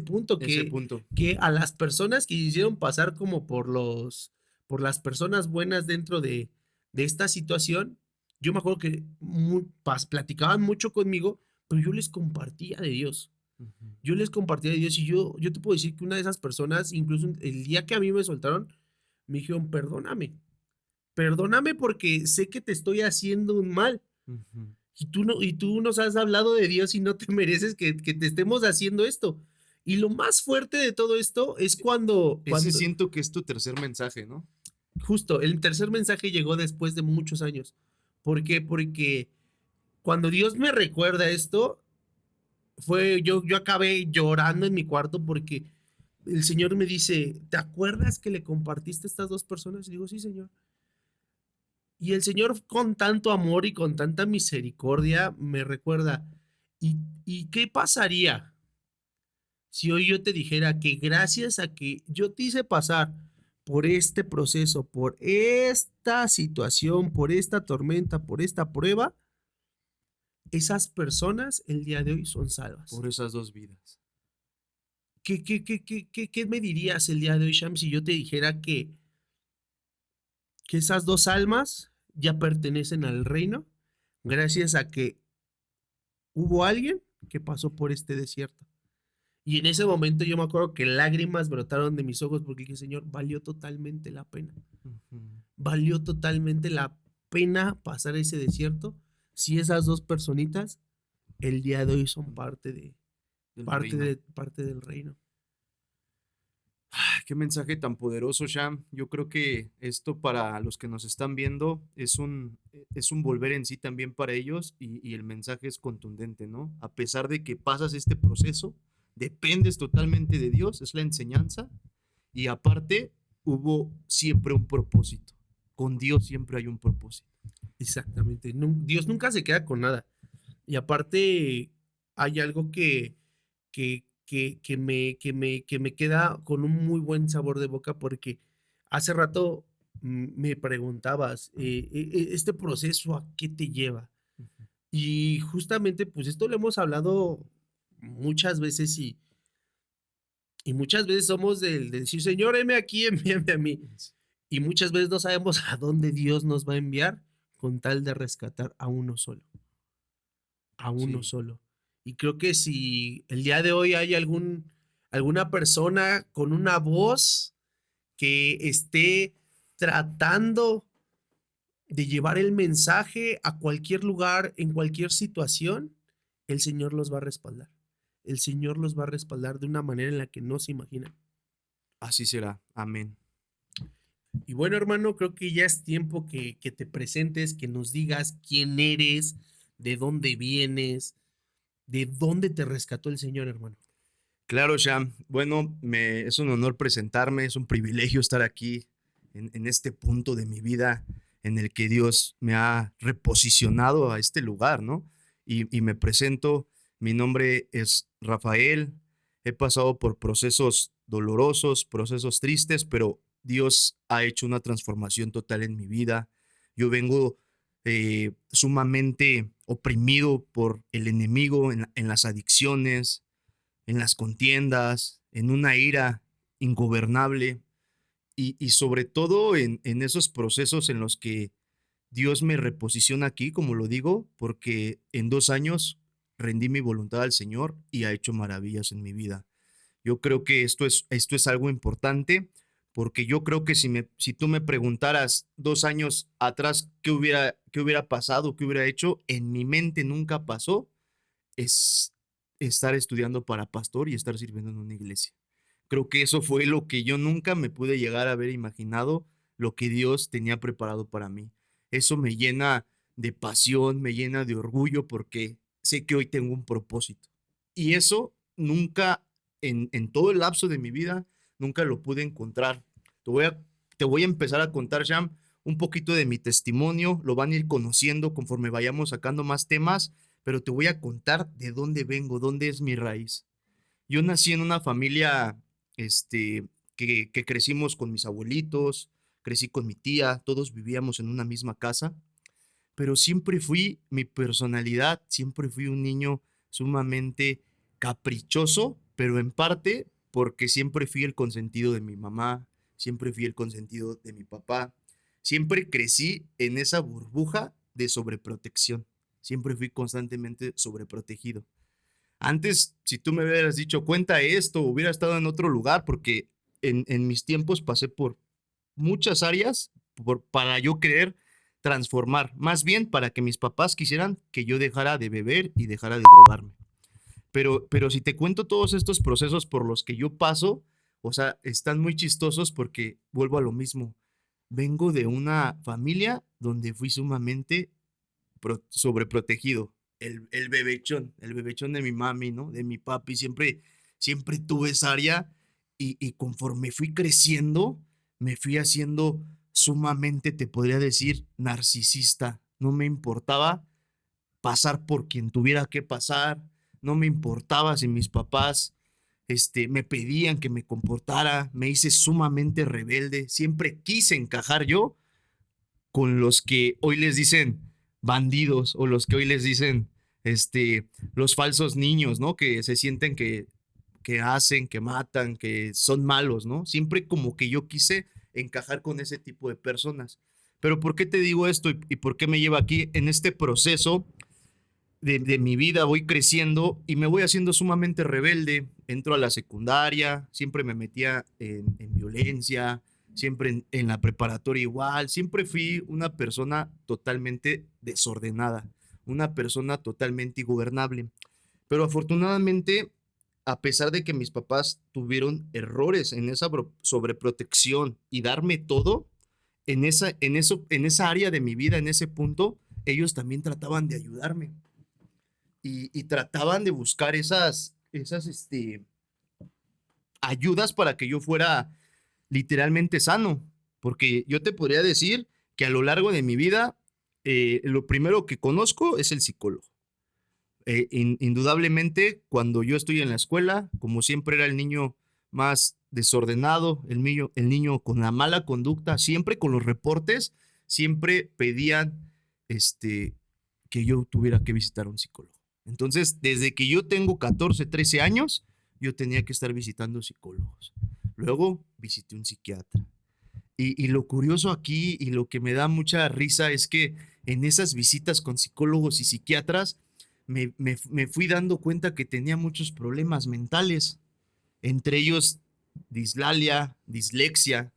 Speaker 1: punto
Speaker 2: Ese
Speaker 1: que,
Speaker 2: punto.
Speaker 1: que a las personas que hicieron pasar como por las personas buenas dentro de esta situación, yo me acuerdo que platicaban mucho conmigo, pero yo les compartía de Dios.
Speaker 2: Ujú.
Speaker 1: Yo les compartía de Dios y yo te puedo decir que una de esas personas, incluso el día que a mí me soltaron, me dijeron, perdóname porque sé que te estoy haciendo un mal.
Speaker 2: Ujú.
Speaker 1: Y tú nos has hablado de Dios y no te mereces que te estemos haciendo esto. Y lo más fuerte de todo esto es
Speaker 2: Ese siento que es tu tercer mensaje, ¿no?
Speaker 1: justo el tercer mensaje llegó después de muchos años. ¿Por qué? Porque cuando Dios me recuerda esto, yo acabé llorando en mi cuarto porque el Señor me dice, ¿te acuerdas que le compartiste a estas 2 personas? Y digo, sí, Señor. Y el Señor con tanto amor y con tanta misericordia me recuerda, ¿y qué pasaría si hoy yo te dijera que gracias a que yo te hice pasar por este proceso, por esta situación, por esta tormenta, por esta prueba, esas personas el día de hoy son salvas?
Speaker 2: Por esas dos vidas.
Speaker 1: ¿Qué me dirías el día de hoy, Sham, si yo te dijera que esas 2 almas ya pertenecen al reino gracias a que hubo alguien que pasó por este desierto? Y en ese momento yo me acuerdo que lágrimas brotaron de mis ojos porque dije, Señor, valió totalmente la pena.
Speaker 2: Ujú.
Speaker 1: Valió totalmente la pena pasar ese desierto si esas dos personitas el día de hoy son
Speaker 2: del reino.
Speaker 1: parte del reino.
Speaker 2: Qué mensaje tan poderoso, Sham. Yo creo que esto para los que nos están viendo es un volver en sí también para ellos y el mensaje es contundente, ¿no? A pesar de que pasas este proceso, dependes totalmente de Dios, es la enseñanza y aparte hubo siempre un propósito. Con Dios siempre hay un propósito.
Speaker 1: Exactamente. Dios nunca se queda con nada. Y aparte, hay algo que me queda con un muy buen sabor de boca porque hace rato me preguntabas, este proceso a qué te lleva. Y justamente, pues esto lo hemos hablado muchas veces y muchas veces somos de decir, Señor, heme aquí, envíame a mí. Y muchas veces no sabemos a dónde Dios nos va a enviar con tal de rescatar a uno solo, a uno
Speaker 2: Sí,
Speaker 1: solo. Y creo que si el día de hoy hay alguna persona con una voz que esté tratando de llevar el mensaje a cualquier lugar, en cualquier situación, el Señor los va a respaldar. El Señor los va a respaldar de una manera en la que no se imaginan.
Speaker 2: así será. Amén.
Speaker 1: Y bueno, hermano, creo que ya es tiempo que te presentes, que nos digas quién eres, de dónde vienes, de dónde te rescató el Señor, hermano.
Speaker 2: Claro, Sham. Bueno, es un honor presentarme, es un privilegio estar aquí en este punto de mi vida en el que Dios me ha reposicionado a este lugar, ¿no? Y me presento, mi nombre es Rafael, he pasado por procesos dolorosos, procesos tristes, pero Dios ha hecho una transformación total en mi vida. Yo vengo sumamente oprimido por el enemigo en las adicciones, en las contiendas, en una ira ingobernable y sobre todo en esos procesos en los que Dios me reposiciona aquí, como lo digo, porque en 2 años rendí mi voluntad al Señor y ha hecho maravillas en mi vida. Yo creo que esto es algo importante porque yo creo que si tú me preguntaras 2 años atrás qué hubiera pasado, qué hubiera hecho, en mi mente nunca pasó es estar estudiando para pastor y estar sirviendo en una iglesia. Creo que eso fue lo que yo nunca me pude llegar a haber imaginado, lo que Dios tenía preparado para mí. Eso me llena de pasión, me llena de orgullo porque sé que hoy tengo un propósito. Y eso nunca, en todo el lapso de mi vida, nunca lo pude encontrar. Te voy a empezar a contar, Sham, un poquito de mi testimonio, lo van a ir conociendo conforme vayamos sacando más temas, pero te voy a contar de dónde vengo, dónde es mi raíz. Yo nací en una familia, que crecimos con mis abuelitos, crecí con mi tía, todos vivíamos en una misma casa, pero siempre fui mi personalidad, siempre fui un niño sumamente caprichoso, pero en parte porque siempre fui el consentido de mi mamá, siempre fui el consentido de mi papá, siempre crecí en esa burbuja de sobreprotección, siempre fui constantemente sobreprotegido. Antes, si tú me hubieras dicho, cuenta esto, hubiera estado en otro lugar, porque en mis tiempos pasé por muchas áreas para yo querer transformar, más bien para que mis papás quisieran que yo dejara de beber y dejara de drogarme. Pero si te cuento todos estos procesos por los que yo paso, o sea, están muy chistosos porque vuelvo a lo mismo. Vengo de una familia donde fui sumamente sobreprotegido. El bebechón de mi mami, ¿no? De mi papi, siempre tuve esa área y conforme fui creciendo, me fui haciendo sumamente, te podría decir, narcisista. No me importaba pasar por quien tuviera que pasar, no me importaba si mis papás me pedían que me comportara, me hice sumamente rebelde, siempre quise encajar yo con los que hoy les dicen bandidos o los que hoy les dicen los falsos niños, ¿no? Que se sienten que hacen, que matan, que son malos, ¿no? Siempre como que yo quise encajar con ese tipo de personas. Pero ¿por qué te digo esto y por qué me lleva aquí? En este proceso de mi vida voy creciendo y me voy haciendo sumamente rebelde. Entro a la secundaria, siempre me metía en violencia, siempre la preparatoria igual, siempre fui una persona totalmente desordenada. una persona totalmente ingobernable. Pero afortunadamente, a pesar de que mis papás tuvieron errores en esa sobreprotección y darme todo, en esa área de mi vida, en ese punto, ellos también trataban de ayudarme y trataban de buscar esas ayudas para que yo fuera literalmente sano. Porque yo te podría decir que a lo largo de mi vida, lo primero que conozco es el psicólogo. Indudablemente, cuando yo estoy en la escuela, como siempre era el niño más desordenado, el niño con la mala conducta, siempre con los reportes, siempre pedían que yo tuviera que visitar a un psicólogo. Entonces, desde que yo tengo 14, 13 años, yo tenía que estar visitando psicólogos. Luego visité un psiquiatra. Y lo curioso aquí y lo que me da mucha risa es que en esas visitas con psicólogos y psiquiatras me fui dando cuenta que tenía muchos problemas mentales, entre ellos dislalia, dislexia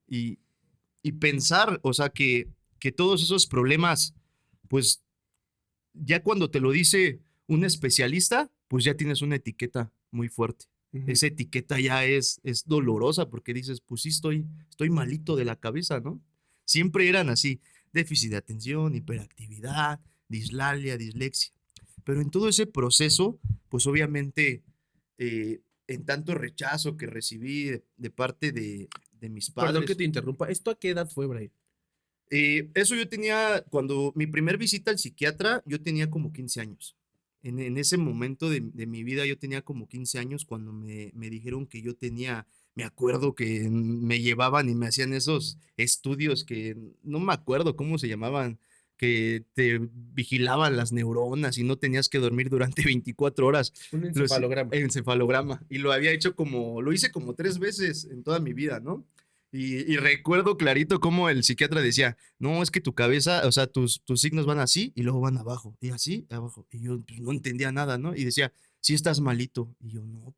Speaker 2: y, y pensar, o sea, que todos esos problemas, pues ya cuando te lo dice un especialista, pues ya tienes una etiqueta muy fuerte.
Speaker 1: Ujú.
Speaker 2: Esa etiqueta ya es dolorosa porque dices, pues sí, estoy malito de la cabeza, ¿no? Siempre eran así, déficit de atención, hiperactividad, dislalia, dislexia. Pero en todo ese proceso, pues obviamente, en tanto rechazo que recibí de parte de mis
Speaker 1: Perdón que
Speaker 2: padres,
Speaker 1: te interrumpa. ¿Esto a qué edad fue, Brian?
Speaker 2: eso yo tenía, cuando mi primer visita al psiquiatra, yo tenía como 15 años. En ese momento de mi vida yo tenía como 15 años cuando me dijeron que yo tenía, me acuerdo que me llevaban y me hacían esos estudios que no me acuerdo cómo se llamaban, que te vigilaban las neuronas y no tenías que dormir durante 24 horas.
Speaker 1: Un encefalograma.
Speaker 2: Encefalograma. Y lo había hecho lo hice como 3 veces en toda mi vida, ¿no? Y recuerdo clarito cómo el psiquiatra decía, no, es que tu cabeza, o sea, tus signos van así y luego van abajo, y así, abajo. Y yo pues, no entendía nada, ¿no? Y decía, sí estás malito. Y yo, no,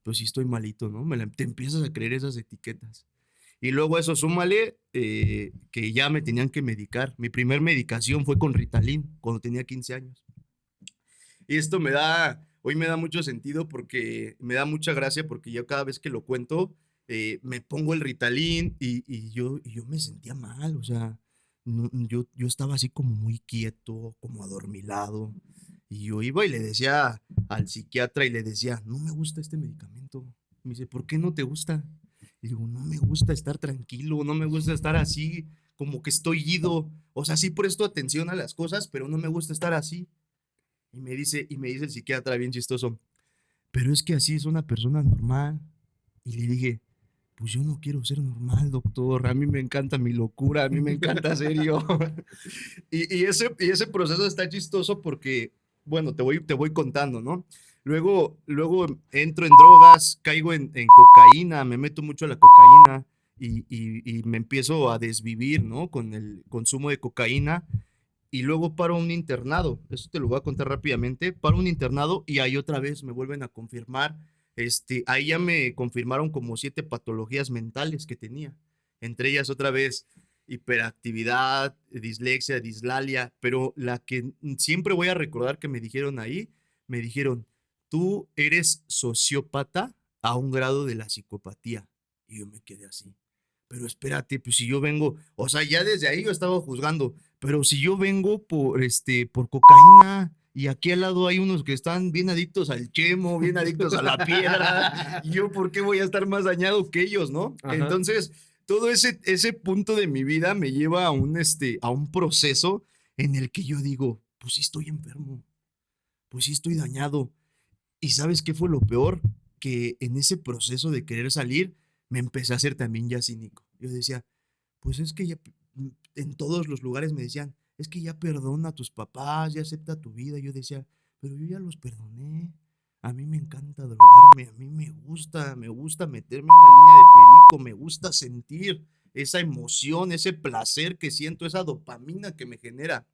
Speaker 2: pues sí estoy malito, ¿no? Te empiezas a creer esas etiquetas. Y luego a eso súmale que ya me tenían que medicar. Mi primer medicación fue con Ritalin cuando tenía 15 años. Y esto hoy me da mucho sentido porque me da mucha gracia porque yo cada vez que lo cuento, me pongo el Ritalin y yo me sentía mal, o sea, yo estaba así como muy quieto, como adormilado. Y yo iba y le decía al psiquiatra y le decía, no me gusta este medicamento. Me dice, ¿por qué no te gusta? Y digo, no me gusta estar tranquilo, no me gusta estar así, como que estoy ido. O sea, sí presto atención a las cosas, pero no me gusta estar así. Y me dice el psiquiatra bien chistoso, pero es que así es una persona normal. Y le dije, pues yo no quiero ser normal, doctor. A mí me encanta mi locura, a mí me encanta serio. y ese proceso está chistoso porque, bueno, te voy contando, ¿no? Luego entro en drogas, caigo en cocaína, me meto mucho a la cocaína y me empiezo a desvivir, ¿no? Con el consumo de cocaína y luego paro un internado. Eso te lo voy a contar rápidamente. Paro un internado y ahí otra vez me vuelven a confirmar. Ahí ya me confirmaron como 7 patologías mentales que tenía. Entre ellas otra vez hiperactividad, dislexia, dislalia, pero la que siempre voy a recordar que me dijeron ahí, me dijeron, tú eres sociópata a un grado de la psicopatía. Y yo me quedé así. Pero espérate, pues si yo vengo, o sea, ya desde ahí yo estaba juzgando, pero si yo vengo por cocaína y aquí al lado hay unos que están bien adictos al chemo, bien adictos a la piedra, ¿y yo por qué voy a estar más dañado que ellos, no?
Speaker 1: Ajá.
Speaker 2: Entonces, todo ese punto de mi vida me lleva a un proceso en el que yo digo, pues sí estoy enfermo, pues sí estoy dañado. ¿Y sabes qué fue lo peor? Que en ese proceso de querer salir, me empecé a hacer también ya cínico. Yo decía, pues es que ya, en todos los lugares me decían, es que ya perdona a tus papás, ya acepta tu vida. Yo decía, pero yo ya los perdoné. A mí me encanta drogarme, a mí me gusta meterme en una línea de perico, me gusta sentir esa emoción, ese placer que siento, esa dopamina que me genera.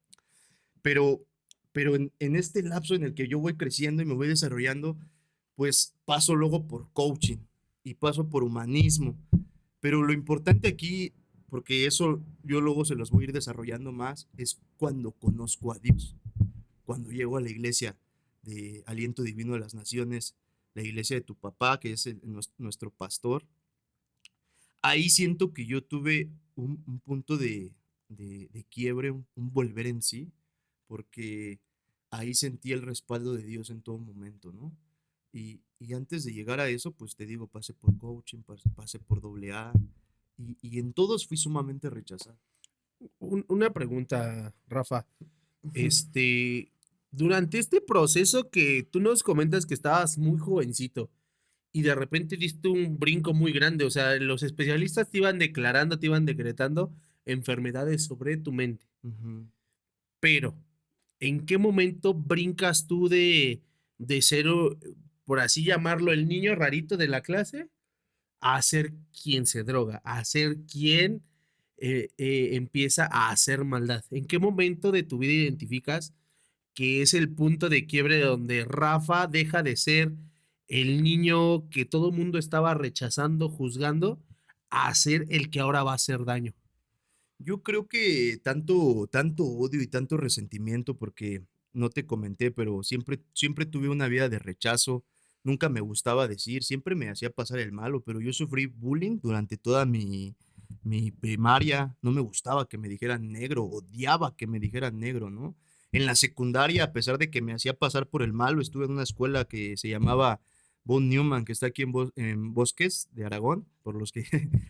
Speaker 2: Pero, pero en este lapso en el que yo voy creciendo y me voy desarrollando, pues paso luego por coaching y paso por humanismo. Pero lo importante aquí, porque eso yo luego se los voy a ir desarrollando más, es cuando conozco a Dios. cuando llego a la iglesia de Aliento Divino de las Naciones, la iglesia de tu papá, que es nuestro pastor, ahí siento que yo tuve un punto de quiebre, un volver en sí, porque ahí sentí el respaldo de Dios en todo momento, ¿no? Y antes de llegar a eso, pues te digo, pasé por coaching, pasé por doble A, y en todos fui sumamente rechazado.
Speaker 1: Una pregunta, Rafa.
Speaker 2: Ujú,
Speaker 1: Este, durante este proceso que tú nos comentas que estabas muy jovencito y de repente diste un brinco muy grande, o sea, los especialistas te iban declarando, te iban decretando enfermedades sobre tu mente,
Speaker 2: ujú.
Speaker 1: pero ¿en qué momento brincas tú de ser, por así llamarlo, el niño rarito de la clase a ser quien se droga, a ser quien empieza a hacer maldad? ¿En qué momento de tu vida identificas que es el punto de quiebre donde Rafa deja de ser el niño que todo el mundo estaba rechazando, juzgando, a ser el que ahora va a hacer daño?
Speaker 2: Yo creo que tanto odio y tanto resentimiento, porque no te comenté, pero siempre tuve una vida de rechazo, nunca me gustaba decir, siempre me hacía pasar el malo, pero yo sufrí bullying durante toda mi primaria, no me gustaba que me dijeran negro, odiaba que me dijeran negro, ¿no? En la secundaria, a pesar de que me hacía pasar por el malo, estuve en una escuela que se llamaba Von Neumann, que está aquí en Bosques de Aragón, por los que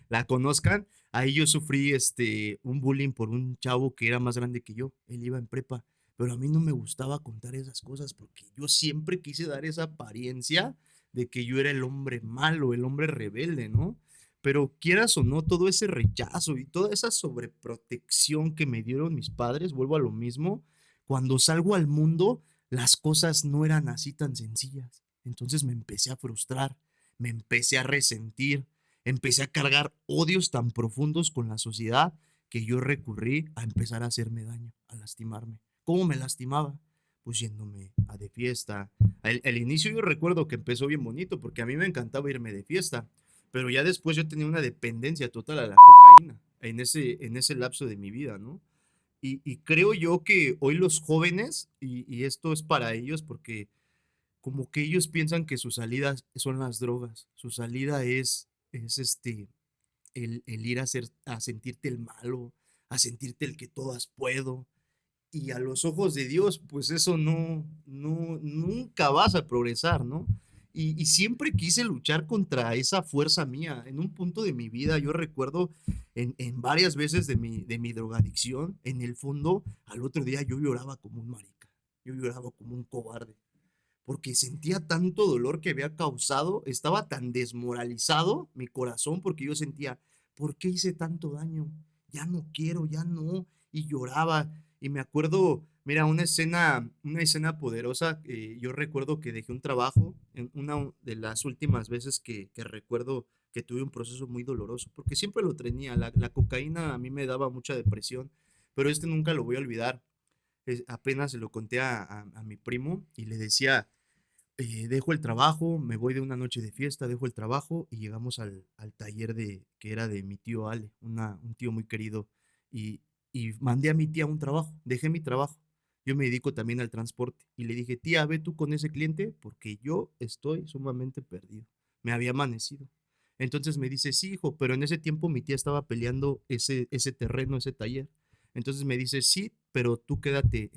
Speaker 2: la conozcan. Ahí yo sufrí un bullying por un chavo que era más grande que yo. Él iba en prepa, pero a mí no me gustaba contar esas cosas porque yo siempre quise dar esa apariencia de que yo era el hombre malo, el hombre rebelde, ¿no? Pero quieras o no, todo ese rechazo y toda esa sobreprotección que me dieron mis padres, vuelvo a lo mismo, cuando salgo al mundo, las cosas no eran así tan sencillas. Entonces me empecé a frustrar, me empecé a resentir, empecé a cargar odios tan profundos con la sociedad que yo recurrí a empezar a hacerme daño, a lastimarme. ¿Cómo me lastimaba? Pues yéndome a de fiesta. El inicio yo recuerdo que empezó bien bonito porque a mí me encantaba irme de fiesta, pero ya después yo tenía una dependencia total a la cocaína en ese lapso de mi vida, ¿no? Y creo yo que hoy los jóvenes, y esto es para ellos porque como que ellos piensan que su salida son las drogas, su salida es el ir a sentirte el malo, a sentirte el que todas puedo. Y a los ojos de Dios, pues eso nunca vas a progresar, ¿no? Y siempre quise luchar contra esa fuerza mía. En un punto de mi vida, yo recuerdo en varias veces de mi drogadicción, en el fondo, al otro día yo lloraba como un marica, yo lloraba como un cobarde porque sentía tanto dolor que había causado, estaba tan desmoralizado mi corazón porque yo sentía, ¿por qué hice tanto daño? Ya no quiero, ya no, y lloraba. Y me acuerdo, mira, una escena poderosa, yo recuerdo que dejé un trabajo, en una de las últimas veces que recuerdo que tuve un proceso muy doloroso, porque siempre lo tenía, la cocaína a mí me daba mucha depresión, pero nunca lo voy a olvidar. Apenas se lo conté a mi primo y le decía, dejo el trabajo, me voy de una noche de fiesta, dejo el trabajo y llegamos al taller que era de mi tío Ale, un tío muy querido, y, y mandé a mi tía un trabajo, dejé mi trabajo. Yo me dedico también al transporte y le dije, tía, ve tú con ese cliente porque yo estoy sumamente perdido. Me había amanecido. Entonces me dice, sí, hijo, pero en ese tiempo mi tía estaba peleando ese terreno, ese taller. Entonces me dice, sí, pero tú quédate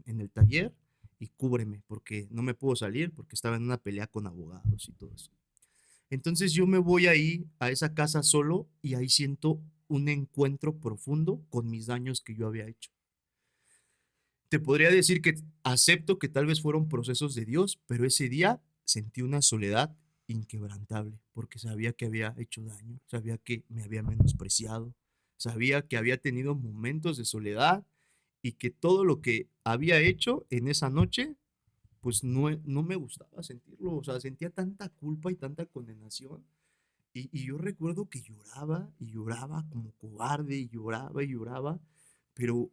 Speaker 2: en el taller y cúbreme, porque no me puedo salir, porque estaba en una pelea con abogados y todo eso. Entonces yo me voy ahí a esa casa solo y ahí siento un encuentro profundo con mis daños que yo había hecho. Te podría decir que acepto que tal vez fueron procesos de Dios, pero ese día sentí una soledad inquebrantable, porque sabía que había hecho daño, sabía que me había menospreciado, sabía que había tenido momentos de soledad y que todo lo que había hecho en esa noche pues no me gustaba sentirlo, o sea, sentía tanta culpa y tanta condenación. Y yo recuerdo que lloraba y lloraba como cobarde y lloraba, pero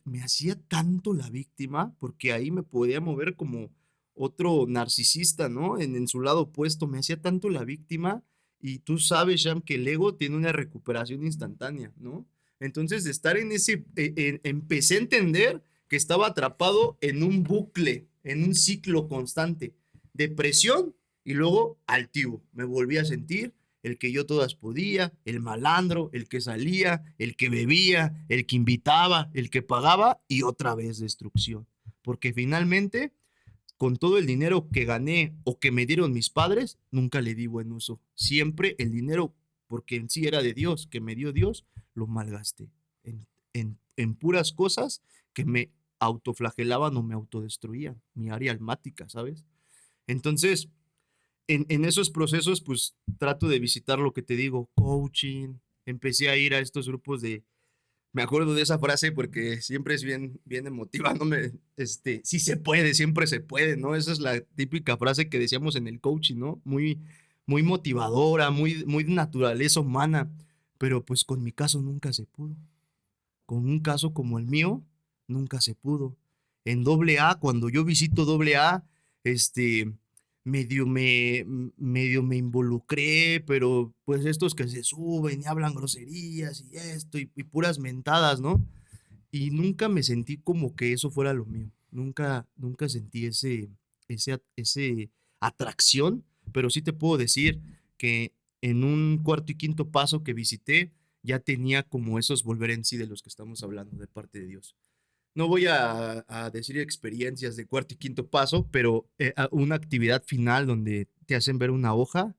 Speaker 2: me hacía tanto la víctima, porque ahí me podía mover como otro narcisista, ¿no? En su lado opuesto, me hacía tanto la víctima y tú sabes, Sham, que el ego tiene una recuperación instantánea, ¿no? Entonces, de estar en ese, empecé a entender que estaba atrapado en un bucle, en un ciclo constante. Depresión y luego altivo. Me volví a sentir el que yo todas podía, el malandro, el que salía, el que bebía, el que invitaba, el que pagaba y otra vez destrucción. Porque finalmente, con todo el dinero que gané o que me dieron mis padres, nunca le di buen uso. Siempre el dinero, porque en sí era de Dios, que me dio Dios, lo malgasté en puras cosas que me autoflagelaban o me autodestruían, mi área almática, ¿sabes? Entonces, en esos procesos, pues trato de visitar lo que te digo, coaching, empecé a ir a estos grupos de, me acuerdo de esa frase porque siempre es bien emotiva, ¿no? Sí se puede, siempre se puede, ¿no? Esa es la típica frase que decíamos en el coaching, ¿no? Muy motivadora, muy de naturaleza humana, pero pues con mi caso nunca se pudo. Con un caso como el mío, nunca se pudo. En doble A, cuando yo visito doble A, este, medio me involucré, pero pues estos que se suben y hablan groserías y esto y puras mentadas, ¿no? Y nunca me sentí como que eso fuera lo mío. Nunca sentí ese atracción, pero sí te puedo decir que en un cuarto y quinto paso que visité, ya tenía como esos volver en sí de los que estamos hablando de parte de Dios. No voy a decir experiencias de cuarto y quinto paso, pero una actividad final donde te hacen ver una hoja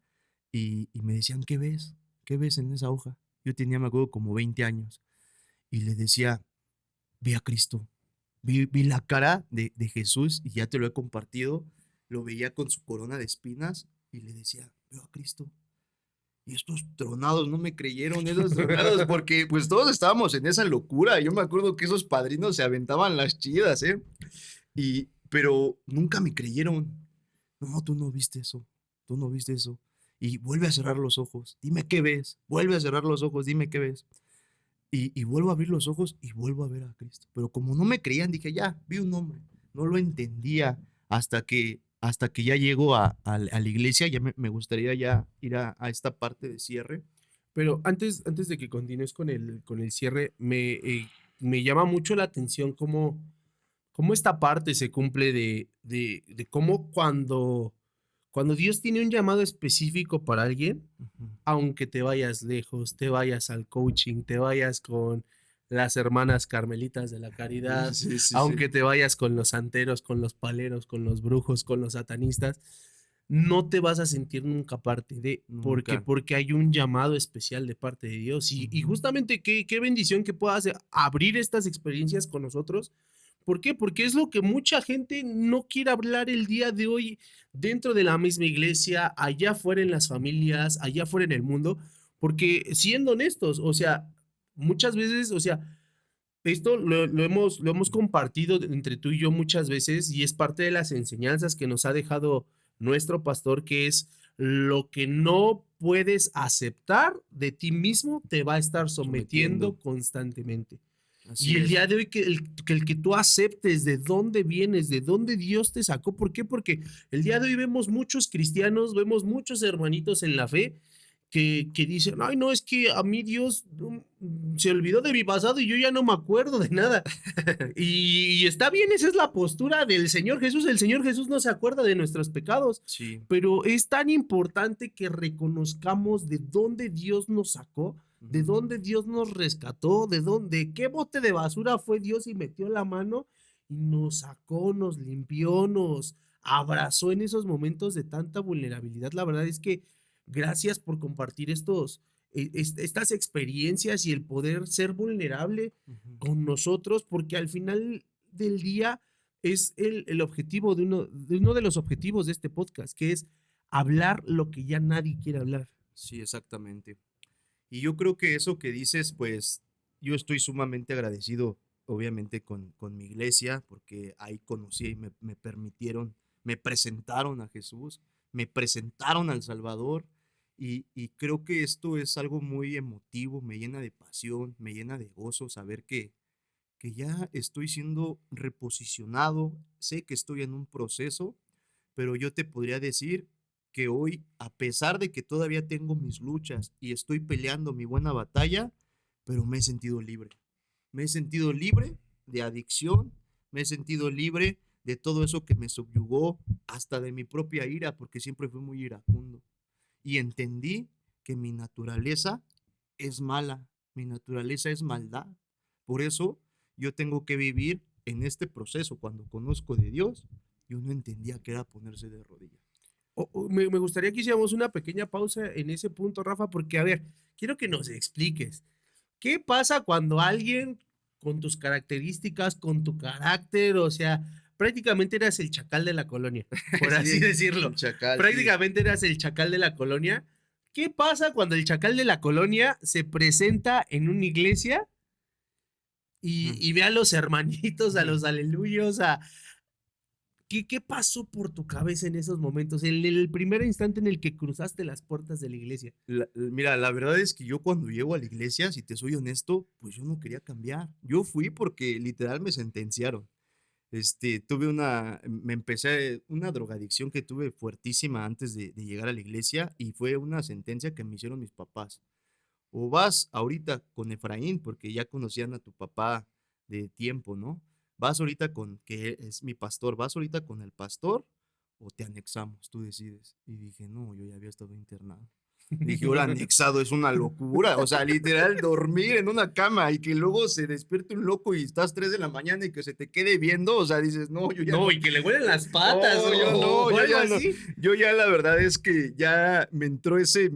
Speaker 2: y me decían, ¿qué ves? ¿Qué ves en esa hoja? Yo tenía, me acuerdo, como 20 años y le decía, vi a Cristo, vi la cara de Jesús y ya te lo he compartido, lo veía con su corona de espinas y le decía, veo a Cristo. Y estos tronados no me creyeron, esos tronados, porque pues todos estábamos en esa locura. Yo me acuerdo que esos padrinos se aventaban las chidas, ¿eh? Pero nunca me creyeron. No, tú no viste eso, tú no viste eso. Y vuelve a cerrar los ojos, dime qué ves. Vuelve a cerrar los ojos, dime qué ves. Y vuelvo a abrir los ojos y vuelvo a ver a Cristo. Pero como no me creían, dije, ya, vi un hombre. No lo entendía hasta que ya llego a la iglesia. Ya me gustaría ya ir a esta parte de cierre.
Speaker 1: Pero antes de que continúes con el cierre, me llama mucho la atención cómo esta parte se cumple de cómo cuando Dios tiene un llamado específico para alguien,
Speaker 2: Ujú.
Speaker 1: aunque te vayas lejos, te vayas al coaching, te vayas con las hermanas carmelitas de la caridad,
Speaker 2: Sí, sí, sí.
Speaker 1: aunque te vayas con los santeros, con los paleros, con los brujos, con los satanistas, no te vas a sentir nunca parte de,
Speaker 2: Nunca.
Speaker 1: porque hay un llamado especial de parte de Dios. Y
Speaker 2: Ujú.
Speaker 1: justamente qué bendición que puedas abrir estas experiencias con nosotros. ¿Por qué? Porque es lo que mucha gente no quiere hablar el día de hoy dentro de la misma iglesia, allá afuera en las familias, allá afuera en el mundo, porque siendo honestos, o sea, muchas veces, o sea, esto lo hemos compartido entre tú y yo muchas veces y es parte de las enseñanzas que nos ha dejado nuestro pastor, que es lo que no puedes aceptar de ti mismo te va a estar sometiendo
Speaker 2: Sometiendo.
Speaker 1: constantemente. Y
Speaker 2: Así
Speaker 1: el
Speaker 2: es.
Speaker 1: día de hoy que el que tú aceptes de dónde vienes, de dónde Dios te sacó. ¿Por qué? Porque el día de hoy vemos muchos cristianos, vemos muchos hermanitos en la fe que dicen, ay, no, es que a mí Dios se olvidó de mi pasado y yo ya no me acuerdo de nada. Y está bien, esa es la postura del Señor Jesús. El Señor Jesús no se acuerda de nuestros pecados,
Speaker 2: Sí.
Speaker 1: pero es tan importante que reconozcamos de dónde Dios nos sacó, de
Speaker 2: Ujú.
Speaker 1: dónde Dios nos rescató, de dónde, qué bote de basura fue Dios y metió la mano y nos sacó, nos limpió, nos abrazó en esos momentos de tanta vulnerabilidad. La verdad es que gracias por compartir estas experiencias y el poder ser vulnerable
Speaker 2: Ujú.
Speaker 1: con nosotros, porque al final del día es el objetivo de uno de los objetivos de este podcast, que es hablar lo que ya nadie quiere hablar.
Speaker 2: Sí, exactamente. Y yo creo que eso que dices, pues yo estoy sumamente agradecido, obviamente, con mi iglesia, porque ahí conocí y me permitieron, me presentaron a Jesús, me presentaron al Salvador, y creo que esto es algo muy emotivo, me llena de pasión, me llena de gozo saber que ya estoy siendo reposicionado, sé que estoy en un proceso, pero yo te podría decir que hoy, a pesar de que todavía tengo mis luchas y estoy peleando mi buena batalla, pero me he sentido libre. Me he sentido libre de adicción, me he sentido libre de todo eso que me subyugó, hasta de mi propia ira, porque siempre fui muy iracundo. Y entendí que mi naturaleza es mala, mi naturaleza es maldad. Por eso yo tengo que vivir en este proceso. Cuando conozco de Dios, yo no entendía que era ponerse de rodillas.
Speaker 1: Me gustaría que hiciéramos una pequeña pausa en ese punto, Rafa, porque a ver, quiero que nos expliques. ¿Qué pasa cuando alguien con tus características, con tu carácter, o sea, prácticamente eras el chacal de la colonia, por así
Speaker 2: Sí,
Speaker 1: decirlo?
Speaker 2: el chacal, sí.
Speaker 1: Prácticamente eras el chacal de la colonia. ¿Qué pasa cuando el chacal de la colonia se presenta en una iglesia y ve a los hermanitos, a los aleluyos, ¿qué pasó por tu cabeza en esos momentos? En el primer instante en el que cruzaste las puertas de la iglesia.
Speaker 2: Mira, la verdad es que yo cuando llego a la iglesia, si te soy honesto, pues yo no quería cambiar. Yo fui porque literal me sentenciaron. Me empecé una drogadicción que tuve fuertísima antes de llegar a la iglesia y fue una sentencia que me hicieron mis papás. O vas ahorita con Efraín, porque ya conocían a tu papá de tiempo, ¿no? Vas ahorita con, que es mi pastor, vas ahorita con el pastor o te anexamos, tú decides. Y dije, no, yo ya había estado internado. Dije, ahora anexado es una locura. O sea, literal, dormir en una cama y que luego se despierte un loco y estás 3 de la mañana y que se te quede viendo. O sea, dices, no, yo ya
Speaker 1: No,
Speaker 2: no.
Speaker 1: y que le huelen las patas,
Speaker 2: No, yo no,
Speaker 1: o
Speaker 2: yo
Speaker 1: algo
Speaker 2: ya no.
Speaker 1: así.
Speaker 2: Yo ya la verdad es que ya me entró ese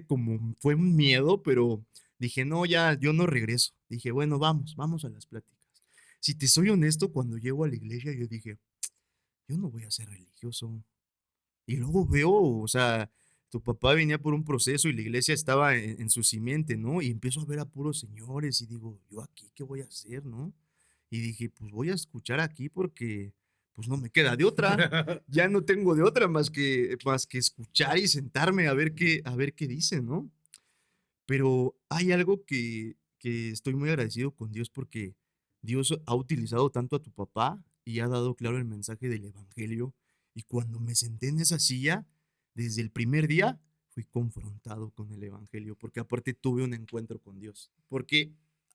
Speaker 2: como, fue un miedo, pero dije, no, ya, yo no regreso. Dije, bueno, vamos a las pláticas. Si te soy honesto, cuando llego a la iglesia, yo dije, yo no voy a ser religioso. Y luego veo, o sea, tu papá venía por un proceso y la iglesia estaba en su simiente, ¿no? Y empiezo a ver a puros señores y digo, ¿yo aquí qué voy a hacer, no? Y dije, pues voy a escuchar aquí porque pues no me queda de otra. Ya no tengo de otra más que escuchar y sentarme a ver qué dicen, ¿no? Pero hay algo que estoy muy agradecido con Dios porque Dios ha utilizado tanto a tu papá y ha dado claro el mensaje del evangelio. Y cuando me senté en esa silla, desde el primer día fui confrontado con el evangelio, porque aparte tuve un encuentro con Dios. Porque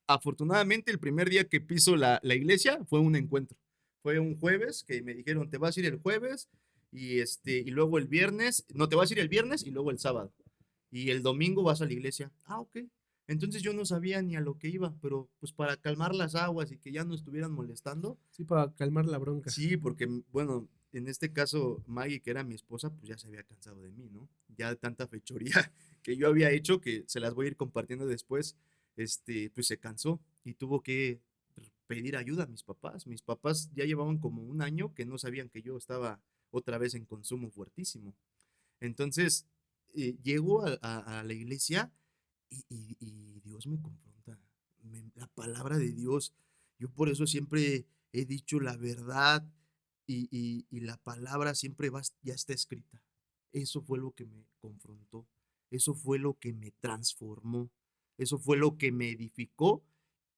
Speaker 2: afortunadamente el primer día que piso la iglesia fue un encuentro. Fue un jueves que me dijeron, te vas a ir el jueves y luego el viernes, no, te vas a ir el viernes y luego el sábado y el domingo vas a la iglesia. Ah, ok. Entonces yo no sabía ni a lo que iba, pero pues para calmar las aguas y que ya no estuvieran molestando.
Speaker 1: Sí, para calmar la bronca.
Speaker 2: Sí, porque bueno, en este caso Maggie, que era mi esposa, pues ya se había cansado de mí, ¿no? Ya de tanta fechoría que yo había hecho, que se las voy a ir compartiendo después, pues se cansó y tuvo que pedir ayuda a mis papás. Mis papás ya llevaban como un año que no sabían que yo estaba otra vez en consumo fuertísimo. Entonces, llego a la iglesia y Dios me confronta. La palabra de Dios, yo por eso siempre he dicho la verdad y la palabra siempre ya está escrita. Eso fue lo que me confrontó, eso fue lo que me transformó, eso fue lo que me edificó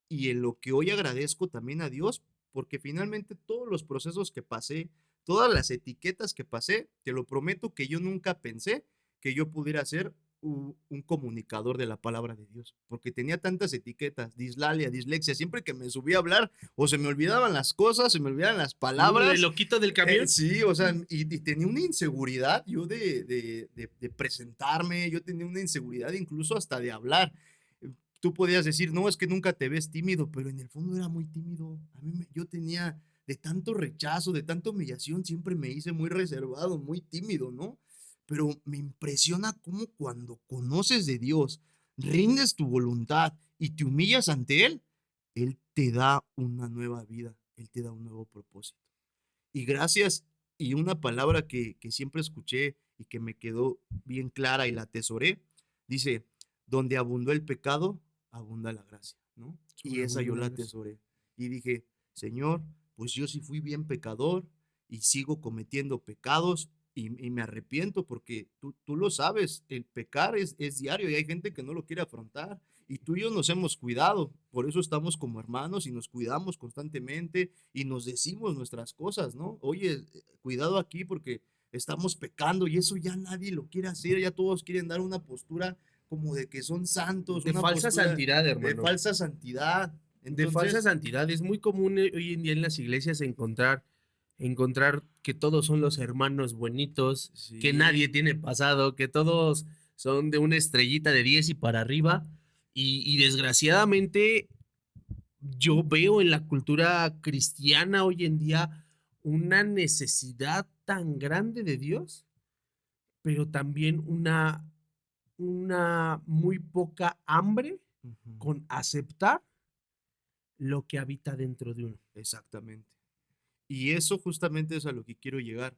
Speaker 2: y en lo que hoy agradezco también a Dios, porque finalmente todos los procesos que pasé, todas las etiquetas que pasé, te lo prometo que yo nunca pensé que yo pudiera ser un comunicador de la palabra de Dios, porque tenía tantas etiquetas, dislalia, dislexia, siempre que me subía a hablar o se me olvidaban las cosas, se me olvidaban las palabras.
Speaker 1: ¿El loquito del camión?
Speaker 2: Sí, o sea, y tenía una inseguridad yo de presentarme, yo tenía una inseguridad incluso hasta de hablar. Tú podías decir, no, es que nunca te ves tímido, pero en el fondo era muy tímido. Yo tenía de tanto rechazo, de tanta humillación, siempre me hice muy reservado, muy tímido, ¿no? Pero me impresiona cómo cuando conoces de Dios, rindes tu voluntad y te humillas ante Él te da una nueva vida, Él te da un nuevo propósito. Y gracias, y una palabra que siempre escuché y que me quedó bien clara y la atesoré, dice, donde abundó el pecado, abunda la gracia, ¿no? Y esa yo la atesoré. Y dije, Señor, pues yo sí fui bien pecador y sigo cometiendo pecados y me arrepiento porque tú lo sabes, el pecar es diario y hay gente que no lo quiere afrontar. Y tú y yo nos hemos cuidado, por eso estamos como hermanos y nos cuidamos constantemente y nos decimos nuestras cosas, ¿no? Oye, cuidado aquí porque estamos pecando y eso ya nadie lo quiere hacer, ya todos quieren dar una postura como de que son santos,
Speaker 1: De
Speaker 2: una
Speaker 1: falsa
Speaker 2: postura
Speaker 1: santidad,
Speaker 2: de
Speaker 1: hermano.
Speaker 2: falsa santidad.
Speaker 1: De falsa
Speaker 2: Entonces,
Speaker 1: santidad. Es muy común hoy en día en las iglesias encontrar que todos son los hermanos bonitos, que nadie
Speaker 2: sí,
Speaker 1: tiene pasado, que todos son de una estrellita de 10 y para arriba. Y desgraciadamente yo veo en la cultura cristiana hoy en día una necesidad tan grande de Dios, pero también una muy poca hambre
Speaker 2: ujú,
Speaker 1: con aceptar lo que habita dentro de uno.
Speaker 2: exactamente. Y eso justamente es a lo que quiero llegar,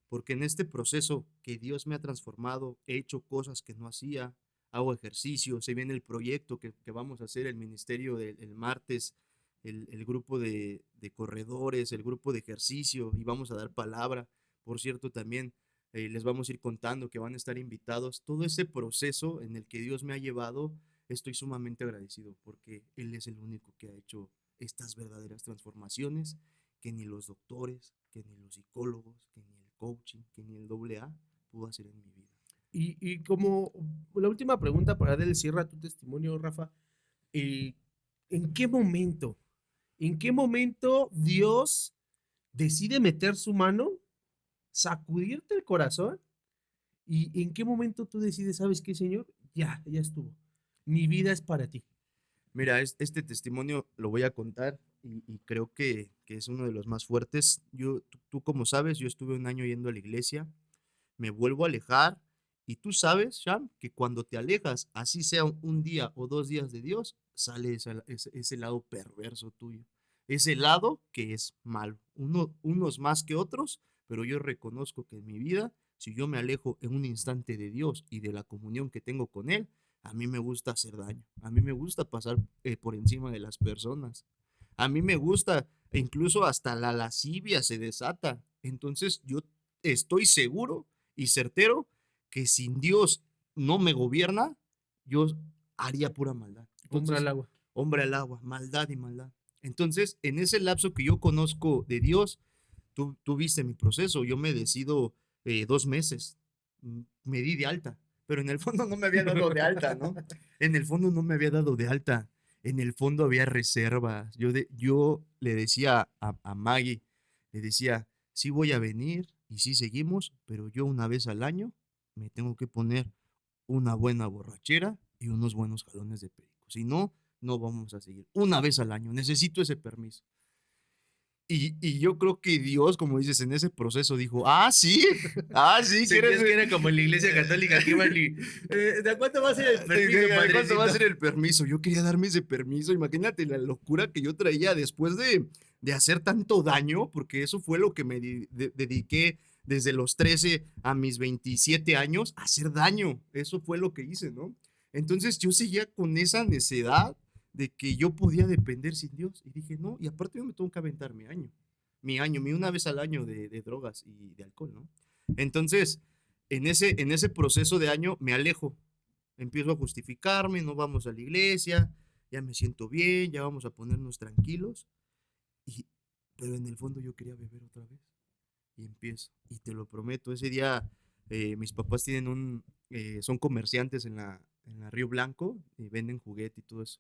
Speaker 2: porque en este proceso que Dios me ha transformado, he hecho cosas que no hacía, hago ejercicio, se viene el proyecto que vamos a hacer, el ministerio el martes, el grupo de corredores, el grupo de ejercicio, y vamos a dar palabra. Por cierto, también les vamos a ir contando que van a estar invitados. Todo ese proceso en el que Dios me ha llevado, estoy sumamente agradecido, porque Él es el único que ha hecho estas verdaderas transformaciones que ni los doctores, que ni los psicólogos, que ni el coaching, que ni el AA pudo hacer en mi vida.
Speaker 1: Y como la última pregunta para darle cierre a tu testimonio, Rafa, eh, ¿en qué momento, en qué momento Dios decide meter su mano, sacudirte el corazón? ¿Y en qué momento tú decides, sabes qué, Señor? Ya estuvo. Mi vida es para ti.
Speaker 2: Mira, este testimonio lo voy a contar y creo que es uno de los más fuertes. Tú como sabes, yo estuve un año yendo a la iglesia, me vuelvo a alejar y tú sabes, Sham, que cuando te alejas, así sea un día o 2 días de Dios, sale ese lado perverso tuyo, ese lado que es malo, unos más que otros, pero yo reconozco que en mi vida, si yo me alejo en un instante de Dios y de la comunión que tengo con Él, a mí me gusta hacer daño, a mí me gusta pasar por encima de las personas, a mí me gusta, e incluso hasta la lascivia se desata. Entonces yo estoy seguro y certero que sin Dios no me gobierna, yo haría pura maldad.
Speaker 1: Hombre al
Speaker 2: Entonces,
Speaker 1: agua.
Speaker 2: hombre al agua, maldad y maldad. Entonces, en ese lapso que yo conozco de Dios, tú viste mi proceso, yo me decido 2 meses, me di de alta, pero en el fondo no me había dado de alta, ¿no? En el fondo no me había dado de alta, en el fondo había reservas. Yo le decía a Maggie, le decía, sí voy a venir y sí seguimos, pero yo una vez al año me tengo que poner una buena borrachera y unos buenos jalones de perico. Si no, no vamos a seguir. Una vez al año, necesito ese permiso. Y yo creo que Dios, como dices, en ese proceso dijo, sí,
Speaker 1: Sentías que era como en la iglesia católica que iban y, ¿de cuánto va a ser el permiso,
Speaker 2: ¿Cuánto va a
Speaker 1: padrecito?
Speaker 2: ser el permiso? Yo quería darme ese permiso. Imagínate la locura que yo traía después de hacer tanto daño, porque eso fue lo que me dediqué desde los 13 a mis 27 años, a hacer daño. Eso fue lo que hice, ¿no? Entonces yo seguía con esa necedad de que yo podía depender sin Dios. Y dije, no, y aparte yo me tengo que aventar mi una vez al año de drogas y de alcohol, ¿no? Entonces, en ese proceso de año me alejo, empiezo a justificarme, no vamos a la iglesia, ya me siento bien, ya vamos a ponernos tranquilos, y, pero en el fondo yo quería beber otra vez, y empiezo, y te lo prometo, ese día mis papás son comerciantes en la Río Blanco, y venden juguete y todo eso,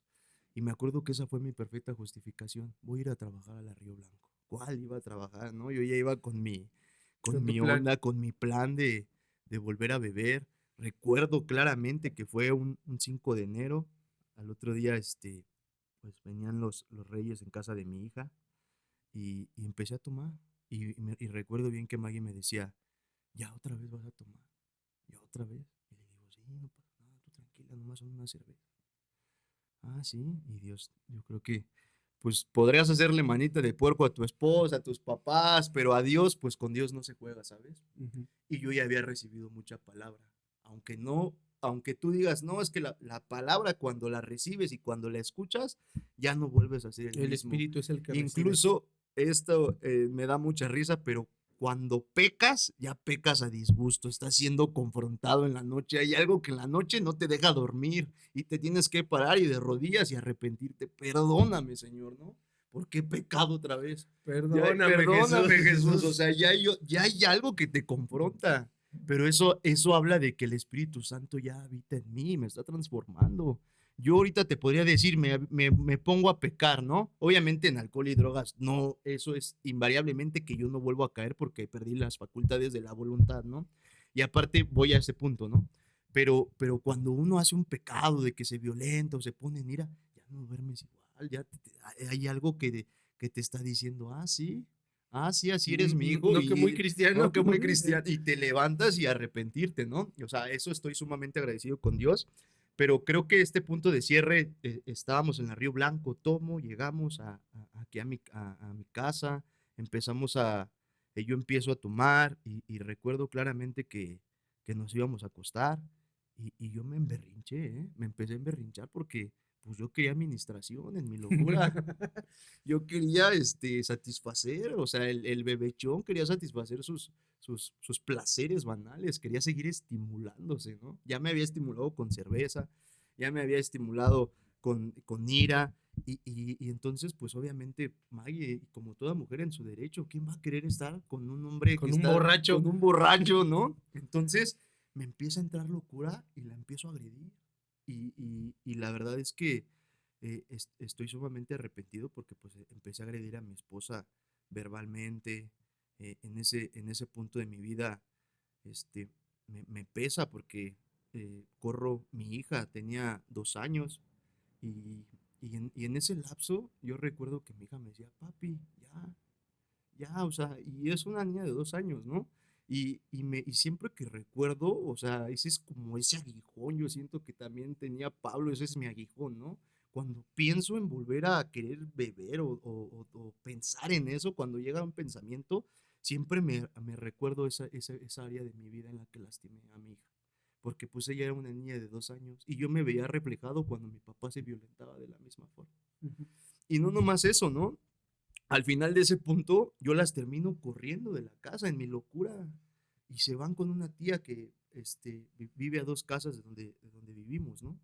Speaker 2: y me acuerdo que esa fue mi perfecta justificación, voy a ir a trabajar a la Río Blanco. ¿Cuál iba a trabajar, no? Yo ya iba con mi, con
Speaker 1: Con tu
Speaker 2: mi
Speaker 1: plan.
Speaker 2: onda, con mi plan de volver a beber. Recuerdo claramente que fue un 5 de enero. Al otro día, pues venían los reyes en casa de mi hija y empecé a tomar. Y recuerdo bien que Maggie me decía, ya otra vez vas a tomar, ya otra vez. Y le digo, sí, no pasa nada, tú tranquila, nomás son una cerveza. Ah, sí, y Dios, yo creo que pues podrías hacerle manita de puerco a tu esposa, a tus papás, pero a Dios, pues con Dios no se juega, ¿sabes?
Speaker 1: Ujú.
Speaker 2: Y yo ya había recibido mucha palabra. Aunque no, aunque tú digas, no, es que la palabra cuando la recibes y cuando la escuchas, ya no vuelves a ser el
Speaker 1: El
Speaker 2: mismo.
Speaker 1: espíritu es el que recibe.
Speaker 2: Incluso esto me da mucha risa, pero cuando pecas, ya pecas a disgusto, estás siendo confrontado en la noche, hay algo que en la noche no te deja dormir y te tienes que parar y de rodillas y arrepentirte. Perdóname, Señor, ¿no? Porque he pecado otra vez.
Speaker 1: Perdóname,
Speaker 2: Perdóname, Jesús. O
Speaker 1: Jesús.
Speaker 2: sea, ya hay algo que te confronta. Pero eso habla de que el Espíritu Santo ya habita en mí, me está transformando. Yo ahorita te podría decir, me pongo a pecar, ¿no? Obviamente en alcohol y drogas, no, eso es invariablemente que yo no vuelvo a caer porque perdí las facultades de la voluntad, ¿no? Y aparte voy a ese punto, ¿no? Pero cuando uno hace un pecado de que se violenta o se pone en ira, ya no duermes igual, ya hay algo que te está diciendo, sí, así eres mi hijo
Speaker 1: No que muy
Speaker 2: y
Speaker 1: cristiano.
Speaker 2: no, que muy cristiano, y te levantas y arrepentirte, ¿no? O sea, eso estoy sumamente agradecido con Dios, pero creo que este punto de cierre, estábamos en la Río Blanco, tomo, llegamos aquí a mi casa, empezamos yo empiezo a tomar y recuerdo claramente que nos íbamos a acostar y yo me emberrinché, ¿eh? Me empecé a emberrinchar porque pues yo quería administración en mi locura. Yo quería satisfacer, o sea, el bebechón quería satisfacer sus placeres banales, quería seguir estimulándose, ¿no? Ya me había estimulado con cerveza, ya me había estimulado con ira, y entonces, pues obviamente, Maggie, como toda mujer en su derecho, ¿quién va a querer estar con un hombre que
Speaker 1: Con un
Speaker 2: está
Speaker 1: borracho.
Speaker 2: con un borracho, ¿no? Entonces, me empieza a entrar locura y la empiezo a agredir. Y la verdad es que estoy sumamente arrepentido porque pues empecé a agredir a mi esposa verbalmente. En ese punto de mi vida, este, me pesa porque corro, mi hija tenía 2 años y, y en ese lapso yo recuerdo que mi hija me decía, papi, ya, o sea, y es una niña de 2 años, ¿no? Y siempre que recuerdo, o sea, ese es como ese aguijón, yo siento que también tenía Pablo, ese es mi aguijón, ¿no? Cuando pienso en volver a querer beber o pensar en eso, cuando llega un pensamiento, siempre me recuerdo esa área de mi vida en la que lastimé a mi hija. Porque pues ella era una niña de 2 años y yo me veía reflejado cuando mi papá se violentaba de la misma forma.
Speaker 1: Ujú.
Speaker 2: Y no nomás eso, ¿no? Al final de ese punto, yo las termino corriendo de la casa en mi locura y se van con una tía que vive a 2 casas de donde vivimos, ¿no?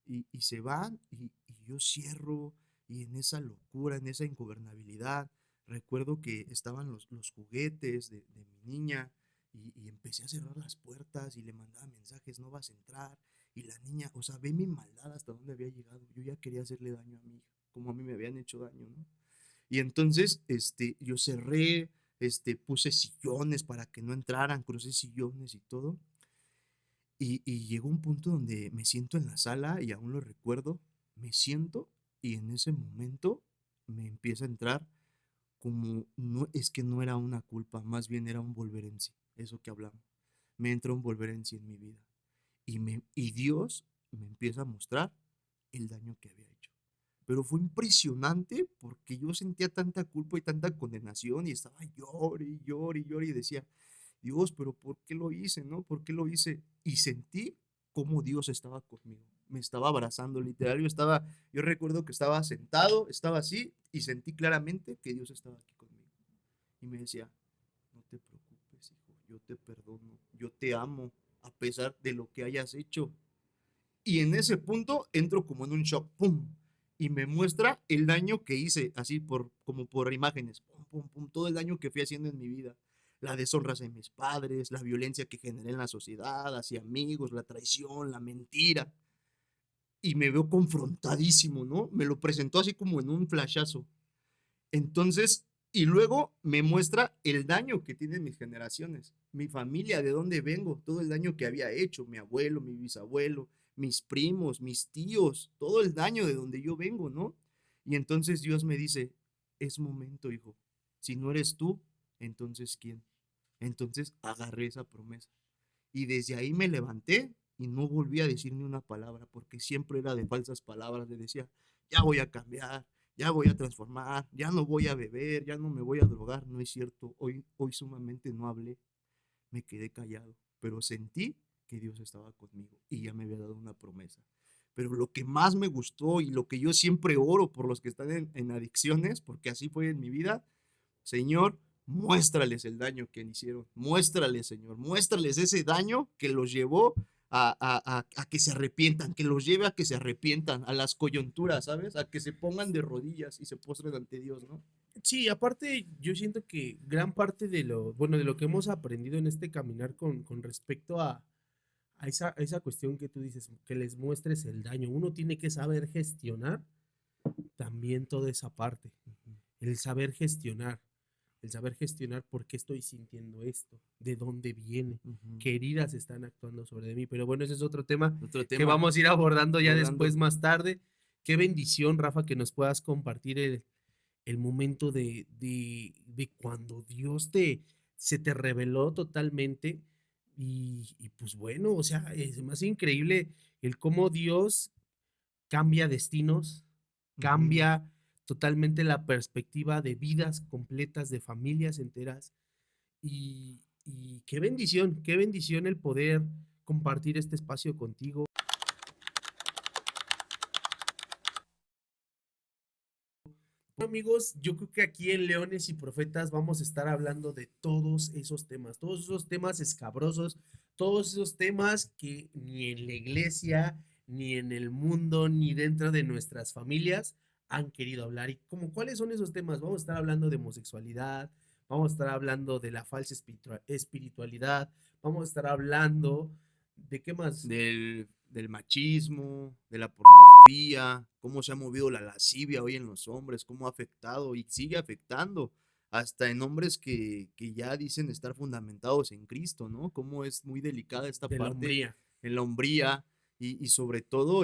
Speaker 2: Y se van y yo cierro y en esa locura, en esa ingobernabilidad, recuerdo que estaban los juguetes de mi niña y empecé a cerrar las puertas y le mandaba mensajes, no vas a entrar. Y la niña, o sea, ve mi maldad hasta dónde había llegado. Yo ya quería hacerle daño a mi hija, como a mí me habían hecho daño, ¿no? Y entonces, yo cerré, puse sillones para que no entraran, crucé sillones y todo. Y llegó un punto donde me siento en la sala y aún lo recuerdo, me siento y en ese momento me empieza a entrar como, no, es que no era una culpa, más bien era un volver en sí, eso que hablamos. Me entra un volver en sí en mi vida. Y Dios me empieza a mostrar el daño que había hecho. Pero fue impresionante porque yo sentía tanta culpa y tanta condenación y estaba llore y llore y llore y decía, Dios, pero ¿por qué lo hice, no? ¿Por qué lo hice? Y sentí cómo Dios estaba conmigo. Me estaba abrazando, literal. Yo recuerdo que estaba sentado, estaba así y sentí claramente que Dios estaba aquí conmigo. Y me decía, no te preocupes, hijo, yo te perdono, yo te amo, a pesar de lo que hayas hecho. Y en ese punto entro como en un shock, ¡pum! Y me muestra el daño que hice, así como por imágenes, pum, pum, pum, todo el daño que fui haciendo en mi vida. La deshonra hacia mis padres, la violencia que generé en la sociedad, hacia amigos, la traición, la mentira. Y me veo confrontadísimo, ¿no? Me lo presentó así como en un flashazo. Entonces, y luego me muestra el daño que tienen mis generaciones, mi familia, de dónde vengo, todo el daño que había hecho, mi abuelo, mi bisabuelo, mis primos, mis tíos, todo el daño de donde yo vengo, ¿no? Y entonces Dios me dice, es momento, hijo, si no eres tú, entonces ¿quién? Entonces agarré esa promesa. Y desde ahí me levanté y no volví a decir ni una palabra, porque siempre era de falsas palabras. Le decía, ya voy a cambiar, ya voy a transformar, ya no voy a beber, ya no me voy a drogar. No es cierto, hoy sumamente no hablé, me quedé callado, pero sentí que Dios estaba conmigo y ya me había dado una promesa. Pero lo que más me gustó y lo que yo siempre oro por los que están en adicciones, porque así fue en mi vida, Señor, muéstrales el daño que hicieron. Muéstrales, Señor. Muéstrales ese daño que los llevó a que se arrepientan, que los lleve a que se arrepientan, a las coyunturas, ¿sabes? A que se pongan de rodillas y se postren ante Dios, ¿no?
Speaker 1: Sí, aparte, yo siento que gran parte de lo, bueno, de lo que hemos aprendido en este caminar con respecto a esa cuestión que tú dices, que les muestres el daño. Uno tiene que saber gestionar también toda esa parte,
Speaker 2: Ujú,
Speaker 1: el saber gestionar, el saber gestionar por qué estoy sintiendo esto, de dónde viene,
Speaker 2: ujú.
Speaker 1: qué heridas están actuando sobre de mí. Pero bueno, ese es otro tema
Speaker 2: Otro
Speaker 1: que
Speaker 2: tema,
Speaker 1: vamos a ir abordando ya después
Speaker 2: abordando.
Speaker 1: más tarde. Qué bendición, Rafa, que nos puedas compartir el momento de cuando Dios se te reveló totalmente. Y pues bueno, o sea, es más increíble el cómo Dios cambia destinos,
Speaker 2: Ujú.
Speaker 1: cambia totalmente la perspectiva de vidas completas, de familias enteras. Y qué bendición el poder compartir este espacio contigo. Bueno, amigos, yo creo que aquí en Leones y Profetas vamos a estar hablando de todos esos temas escabrosos, todos esos temas que ni en la iglesia, ni en el mundo, ni dentro de nuestras familias han querido hablar. ¿Y como cuáles son esos temas? Vamos a estar hablando de homosexualidad, vamos a estar hablando de la falsa espiritualidad, vamos a estar hablando de qué más.
Speaker 2: Del machismo, de la pornografía, cómo se ha movido la lascivia hoy en los hombres, cómo ha afectado y sigue afectando hasta en hombres que ya dicen estar fundamentados en Cristo, ¿no? Cómo es muy delicada esta
Speaker 1: De la
Speaker 2: parte
Speaker 1: hombría.
Speaker 2: en la hombría y sobre todo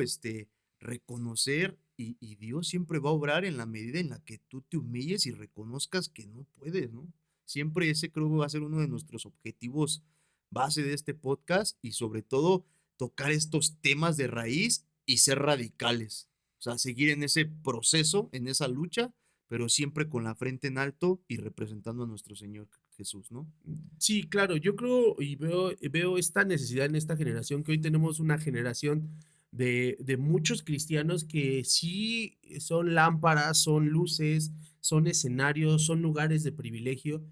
Speaker 2: reconocer y Dios siempre va a obrar en la medida en la que tú te humilles y reconozcas que no puedes, ¿no? Siempre ese creo que va a ser uno de nuestros objetivos base de este podcast y sobre todo tocar estos temas de raíz y ser radicales. O sea, seguir en ese proceso, en esa lucha, pero siempre con la frente en alto y representando a nuestro Señor Jesús, ¿no?
Speaker 1: Sí, claro, yo creo y veo esta necesidad en esta generación, que hoy tenemos una generación de muchos cristianos que sí son lámparas, son luces, son escenarios, son lugares de privilegio,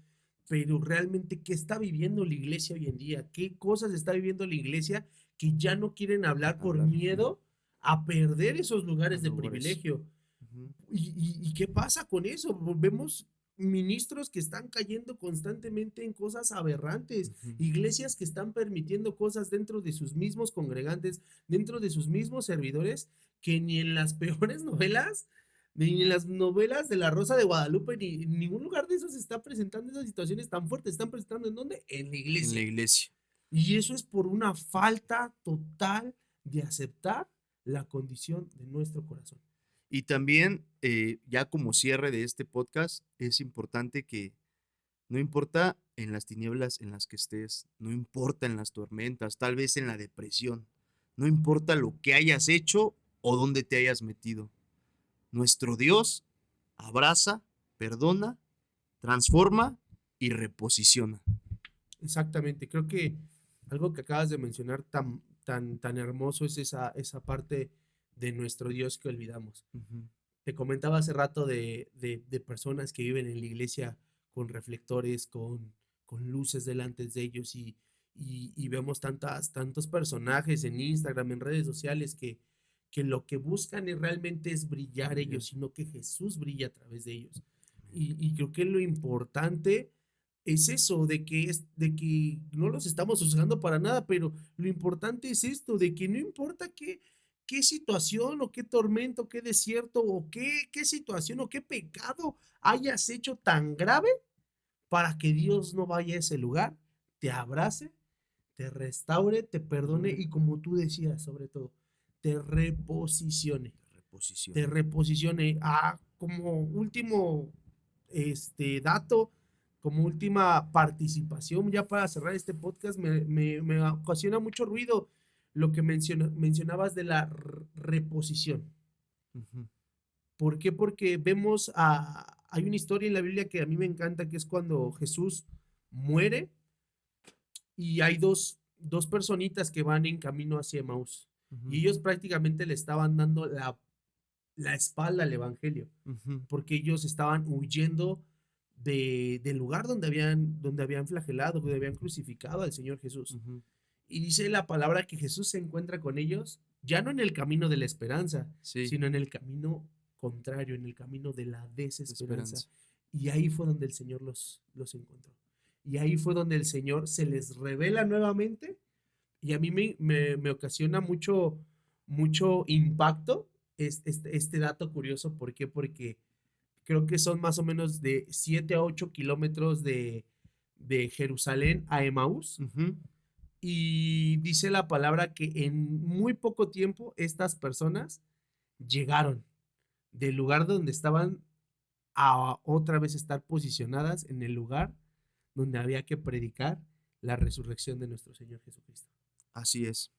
Speaker 1: pero realmente, ¿qué está viviendo la iglesia hoy en día? ¿Qué cosas está viviendo la iglesia que ya no quieren hablar por
Speaker 2: Hablar
Speaker 1: miedo a perder esos
Speaker 2: a
Speaker 1: lugares de
Speaker 2: lugares.
Speaker 1: privilegio?
Speaker 2: Ujú,
Speaker 1: ¿Y qué pasa con eso? Vemos ministros que están cayendo constantemente en cosas aberrantes,
Speaker 2: ujú.
Speaker 1: iglesias que están permitiendo cosas dentro de sus mismos congregantes, dentro de sus mismos servidores, que ni en las peores novelas, ni en las novelas de La Rosa de Guadalupe, ni en ningún lugar de esos se está presentando esas situaciones tan fuertes. ¿Están presentando en dónde? En la
Speaker 2: En la
Speaker 1: iglesia.
Speaker 2: iglesia.
Speaker 1: Y eso es por una falta total de aceptar la condición de nuestro corazón.
Speaker 2: Y también, ya como cierre de este podcast, es importante que no importa en las tinieblas en las que estés, no importa en las tormentas, tal vez en la depresión, no importa lo que hayas hecho o dónde te hayas metido. Nuestro Dios abraza, perdona, transforma y reposiciona.
Speaker 1: Exactamente, creo que algo que acabas de mencionar tan hermoso es esa parte de nuestro Dios que olvidamos.
Speaker 2: Ujú,
Speaker 1: Te comentaba hace rato de personas que viven en la iglesia con reflectores, con luces delante de ellos y vemos tantos personajes en Instagram, en redes sociales que lo que buscan realmente es brillar ellos,
Speaker 2: brillar.
Speaker 1: sino que Jesús brilla a través de ellos. Y creo que lo importante es eso, de que no los estamos usando para nada, pero lo importante es esto, de que no importa qué situación o qué tormento, qué desierto o qué situación o qué pecado hayas hecho tan grave para que Dios no vaya a ese lugar, te abrace, te restaure, te perdone
Speaker 2: Perdone,
Speaker 1: y como tú decías, sobre todo, te reposicione, te
Speaker 2: reposicione.
Speaker 1: reposicione. Como último dato, como última participación, ya para cerrar este podcast, me ocasiona mucho ruido lo que mencionabas de la reposición.
Speaker 2: Ujú,
Speaker 1: ¿Por qué? Porque hay una historia en la Biblia que a mí me encanta, que es cuando Jesús muere y hay dos personitas que van en camino hacia Emaús.
Speaker 2: ujú,
Speaker 1: Y ellos prácticamente le estaban dando la espalda al Evangelio,
Speaker 2: ujú,
Speaker 1: porque ellos estaban huyendo del lugar donde habían flagelado, donde habían crucificado al Señor Jesús.
Speaker 2: ujú.
Speaker 1: Y dice la palabra que Jesús se encuentra con ellos, ya no en el camino de la esperanza,
Speaker 2: Sí,
Speaker 1: sino en el camino contrario, en el camino de la
Speaker 2: de
Speaker 1: desesperanza.
Speaker 2: esperanza.
Speaker 1: Y ahí fue donde el Señor los encontró. Y ahí fue donde el Señor se les revela nuevamente Y a mí me ocasiona mucho impacto este dato curioso. ¿Por qué? Porque creo que son más o menos de 7 a 8 kilómetros de Jerusalén a Emaús.
Speaker 2: Ujú.
Speaker 1: Y dice la palabra que en muy poco tiempo estas personas llegaron del lugar donde estaban a otra vez estar posicionadas en el lugar donde había que predicar la resurrección de nuestro Señor Jesucristo.
Speaker 2: Así es.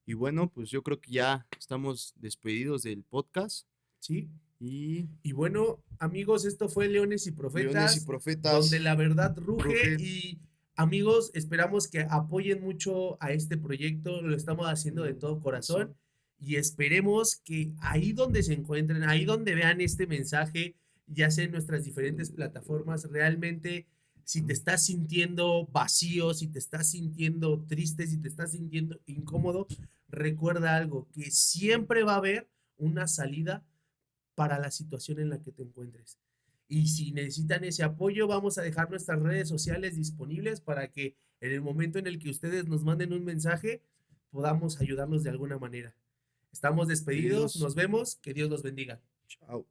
Speaker 2: Y bueno, pues yo creo que ya estamos despedidos del podcast
Speaker 1: ¿Sí?
Speaker 2: y
Speaker 1: Y bueno, amigos, esto fue Leones y
Speaker 2: Leones y
Speaker 1: Profetas, donde
Speaker 2: Profetas
Speaker 1: la verdad ruge.
Speaker 2: rugen.
Speaker 1: Y amigos, esperamos que apoyen mucho a este proyecto. Lo estamos haciendo de todo corazón y esperemos que ahí donde se encuentren, ahí donde vean este mensaje, ya sea en nuestras diferentes plataformas, realmente si te estás sintiendo vacío, si te estás sintiendo triste, si te estás sintiendo incómodo, recuerda algo, que siempre va a haber una salida para la situación en la que te encuentres. Y si necesitan ese apoyo, vamos a dejar nuestras redes sociales disponibles para que en el momento en el que ustedes nos manden un mensaje, podamos ayudarlos de alguna manera. Estamos despedidos,
Speaker 2: Pedidos.
Speaker 1: nos vemos, que Dios los bendiga.
Speaker 2: Chao.